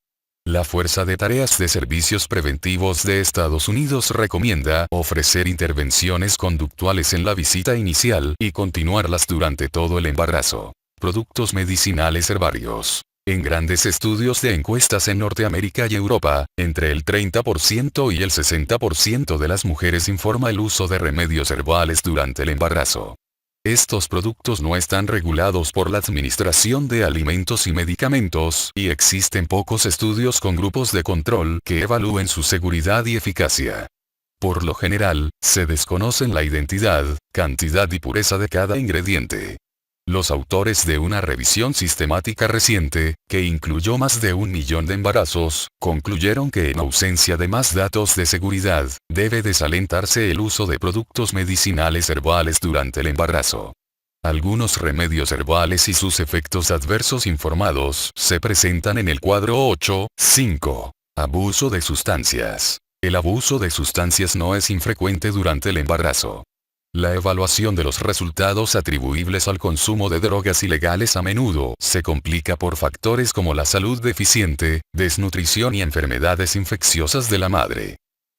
La Fuerza de Tareas de Servicios Preventivos de Estados Unidos recomienda ofrecer intervenciones conductuales en la visita inicial y continuarlas durante todo el embarazo. Productos medicinales herbarios. En grandes estudios de encuestas en Norteamérica y Europa, entre el 30% y el 60% de las mujeres informa el uso de remedios herbales durante el embarazo. Estos productos no están regulados por la Administración de Alimentos y Medicamentos, y existen pocos estudios con grupos de control que evalúen su seguridad y eficacia. Por lo general, se desconocen la identidad, cantidad y pureza de cada ingrediente. Los autores de una revisión sistemática reciente, que incluyó más de 1 millón de embarazos, concluyeron que en ausencia de más datos de seguridad, debe desalentarse el uso de productos medicinales herbales durante el embarazo. Algunos remedios herbales y sus efectos adversos informados se presentan en el cuadro 8.5. Abuso de sustancias. El abuso de sustancias no es infrecuente durante el embarazo. La evaluación de los resultados atribuibles al consumo de drogas ilegales a menudo se complica por factores como la salud deficiente, desnutrición y enfermedades infecciosas de la madre.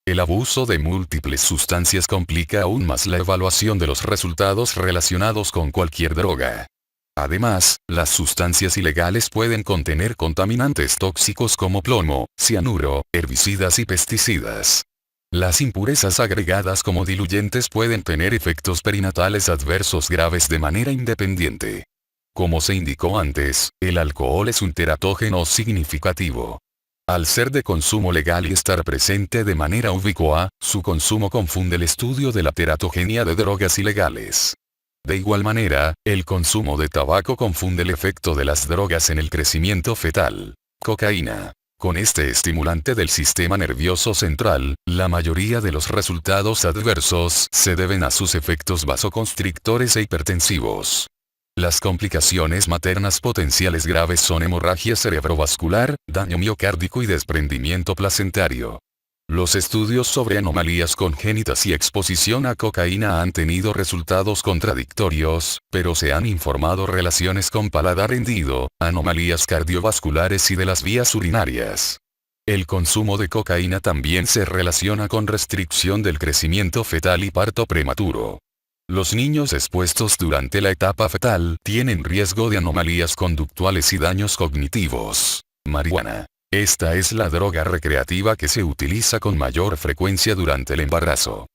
El abuso de múltiples sustancias complica aún más la evaluación de los resultados relacionados con cualquier droga. Además, las sustancias ilegales pueden contener contaminantes tóxicos como plomo, cianuro, herbicidas y pesticidas. Las impurezas agregadas como diluyentes pueden tener efectos perinatales adversos graves de manera independiente. Como se indicó antes, el alcohol es un teratógeno significativo. Al ser de consumo legal y estar presente de manera ubicua, su consumo confunde el estudio de la teratogenia de drogas ilegales. De igual manera, el consumo de tabaco confunde el efecto de las drogas en el crecimiento fetal. Cocaína. Con este estimulante del sistema nervioso central, la mayoría de los resultados adversos se deben a sus efectos vasoconstrictores e hipertensivos. Las complicaciones maternas potenciales graves son hemorragia cerebrovascular, daño miocárdico y desprendimiento placentario. Los estudios sobre anomalías congénitas y exposición a cocaína han tenido resultados contradictorios, pero se han informado relaciones con paladar hendido, anomalías cardiovasculares y de las vías urinarias. El consumo de cocaína también se relaciona con restricción del crecimiento fetal y parto prematuro. Los niños expuestos durante la etapa fetal tienen riesgo de anomalías conductuales y daños cognitivos. Marihuana. Esta es la droga recreativa que se utiliza con mayor frecuencia durante el embarazo.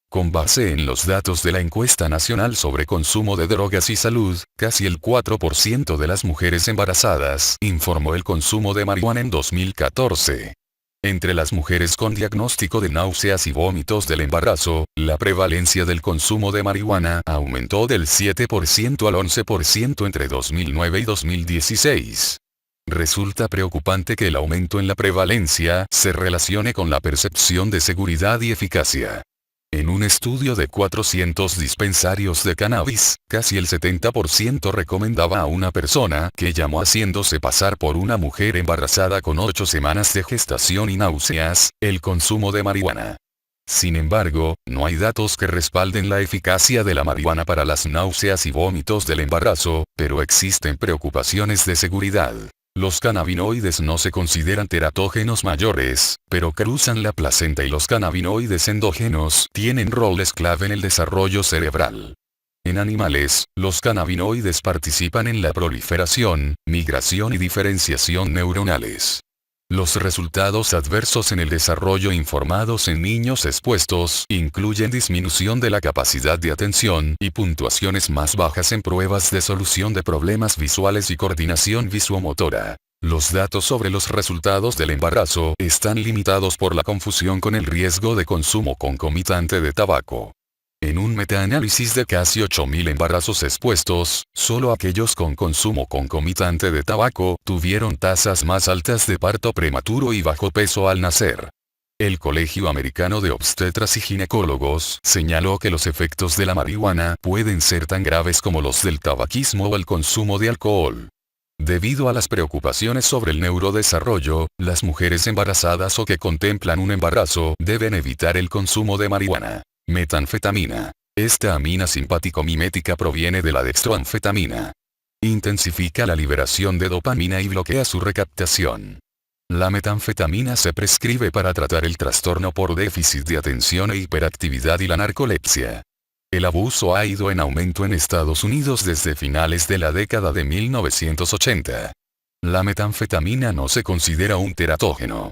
Con base en los datos de la Encuesta Nacional sobre Consumo de Drogas y Salud, casi el 4% de las mujeres embarazadas informó el consumo de marihuana en 2014. Entre las mujeres con diagnóstico de náuseas y vómitos del embarazo, la prevalencia del consumo de marihuana aumentó del 7% al 11% entre 2009 y 2016. Resulta preocupante que el aumento en la prevalencia se relacione con la percepción de seguridad y eficacia. En un estudio de 400 dispensarios de cannabis, casi el 70% recomendaba a una persona que llamó haciéndose pasar por una mujer embarazada con 8 semanas de gestación y náuseas, el consumo de marihuana. Sin embargo, no hay datos que respalden la eficacia de la marihuana para las náuseas y vómitos del embarazo, pero existen preocupaciones de seguridad. Los cannabinoides no se consideran teratógenos mayores, pero cruzan la placenta y los cannabinoides endógenos tienen roles clave en el desarrollo cerebral. En animales, los cannabinoides participan en la proliferación, migración y diferenciación neuronales. Los resultados adversos en el desarrollo informados en niños expuestos incluyen disminución de la capacidad de atención y puntuaciones más bajas en pruebas de solución de problemas visuales y coordinación visuomotora. Los datos sobre los resultados del embarazo están limitados por la confusión con el riesgo de consumo concomitante de tabaco. En un metaanálisis de casi 8.000 embarazos expuestos, solo aquellos con consumo concomitante de tabaco tuvieron tasas más altas de parto prematuro y bajo peso al nacer. El Colegio Americano de Obstetras y Ginecólogos señaló que los efectos de la marihuana pueden ser tan graves como los del tabaquismo o el consumo de alcohol. Debido a las preocupaciones sobre el neurodesarrollo, las mujeres embarazadas o que contemplan un embarazo deben evitar el consumo de marihuana. Metanfetamina. Esta amina simpático-mimética proviene de la dextroanfetamina. Intensifica la liberación de dopamina y bloquea su recaptación. La metanfetamina se prescribe para tratar el trastorno por déficit de atención e hiperactividad y la narcolepsia. El abuso ha ido en aumento en Estados Unidos desde finales de la década de 1980. La metanfetamina no se considera un teratógeno.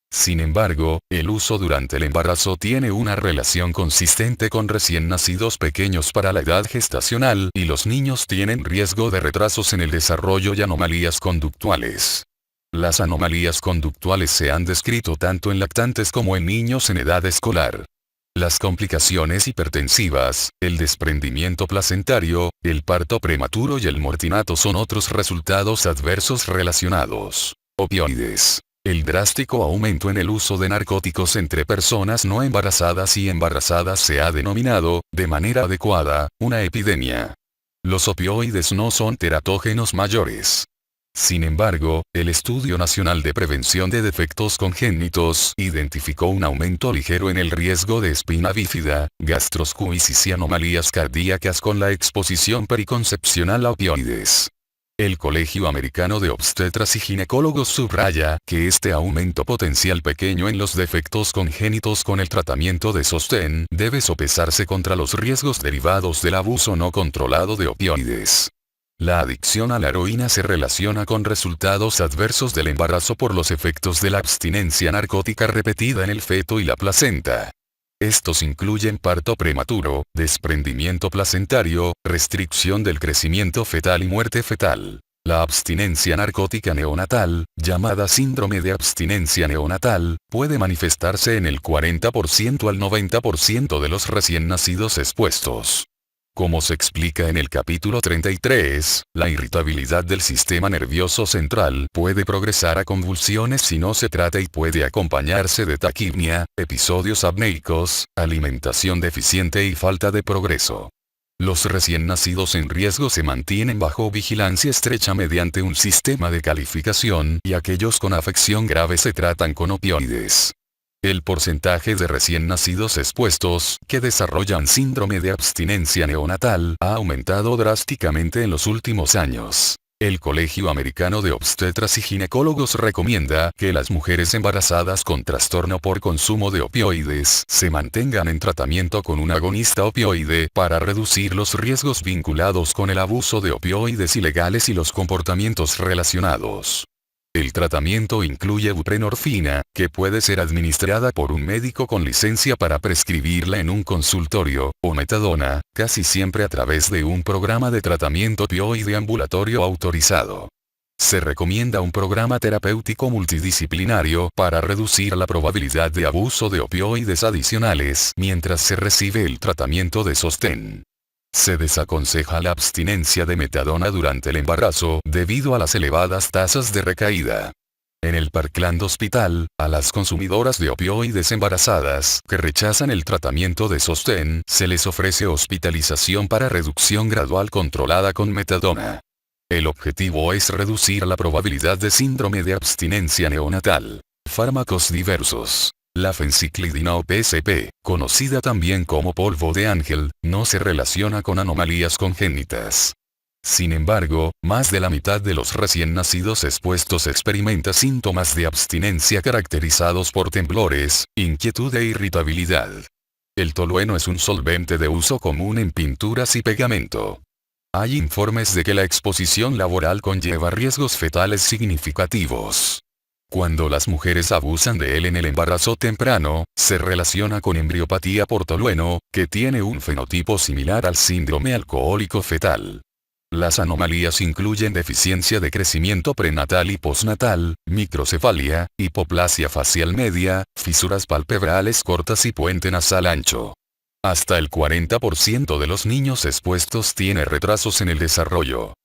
Sin embargo, el uso durante el embarazo tiene una relación consistente con recién nacidos pequeños para la edad gestacional y los niños tienen riesgo de retrasos en el desarrollo y anomalías conductuales. Las anomalías conductuales se han descrito tanto en lactantes como en niños en edad escolar. Las complicaciones hipertensivas, el desprendimiento placentario, el parto prematuro y el mortinato son otros resultados adversos relacionados. Opioides. El drástico aumento en el uso de narcóticos entre personas no embarazadas y embarazadas se ha denominado, de manera adecuada, una epidemia. Los opioides no son teratógenos mayores. Sin embargo, el Estudio Nacional de Prevención de Defectos Congénitos identificó un aumento ligero en el riesgo de espina bífida, gastroscuisis y anomalías cardíacas con la exposición periconcepcional a opioides. El Colegio Americano de Obstetras y Ginecólogos subraya que este aumento potencial pequeño en los defectos congénitos con el tratamiento de sostén debe sopesarse contra los riesgos derivados del abuso no controlado de opioides. La adicción a la heroína se relaciona con resultados adversos del embarazo por los efectos de la abstinencia narcótica repetida en el feto y la placenta. Estos incluyen parto prematuro, desprendimiento placentario, restricción del crecimiento fetal y muerte fetal. La abstinencia narcótica neonatal, llamada síndrome de abstinencia neonatal, puede manifestarse en el 40% al 90% de los recién nacidos expuestos. Como se explica en el capítulo 33, la irritabilidad del sistema nervioso central puede progresar a convulsiones si no se trata y puede acompañarse de taquipnia, episodios apneicos, alimentación deficiente y falta de progreso. Los recién nacidos en riesgo se mantienen bajo vigilancia estrecha mediante un sistema de calificación y aquellos con afección grave se tratan con opioides. El porcentaje de recién nacidos expuestos, que desarrollan síndrome de abstinencia neonatal, ha aumentado drásticamente en los últimos años. El Colegio Americano de Obstetras y Ginecólogos recomienda que las mujeres embarazadas con trastorno por consumo de opioides se mantengan en tratamiento con un agonista opioide para reducir los riesgos vinculados con el abuso de opioides ilegales y los comportamientos relacionados. El tratamiento incluye buprenorfina, que puede ser administrada por un médico con licencia para prescribirla en un consultorio, o metadona, casi siempre a través de un programa de tratamiento opioide ambulatorio autorizado. Se recomienda un programa terapéutico multidisciplinario para reducir la probabilidad de abuso de opioides adicionales mientras se recibe el tratamiento de sostén. Se desaconseja la abstinencia de metadona durante el embarazo debido a las elevadas tasas de recaída. En el Parkland Hospital, a las consumidoras de opioides embarazadas que rechazan el tratamiento de sostén, se les ofrece hospitalización para reducción gradual controlada con metadona. El objetivo es reducir la probabilidad de síndrome de abstinencia neonatal. Fármacos diversos. La fenciclidina o PCP, conocida también como polvo de ángel, no se relaciona con anomalías congénitas. Sin embargo, más de la mitad de los recién nacidos expuestos experimenta síntomas de abstinencia caracterizados por temblores, inquietud e irritabilidad. El tolueno es un solvente de uso común en pinturas y pegamento. Hay informes de que la exposición laboral conlleva riesgos fetales significativos. Cuando las mujeres abusan de él en el embarazo temprano, se relaciona con embriopatía por tolueno, que tiene un fenotipo similar al síndrome alcohólico fetal. Las anomalías incluyen deficiencia de crecimiento prenatal y postnatal, microcefalia, hipoplasia facial media, fisuras palpebrales cortas y puente nasal ancho. Hasta el 40% de los niños expuestos tiene retrasos en el desarrollo.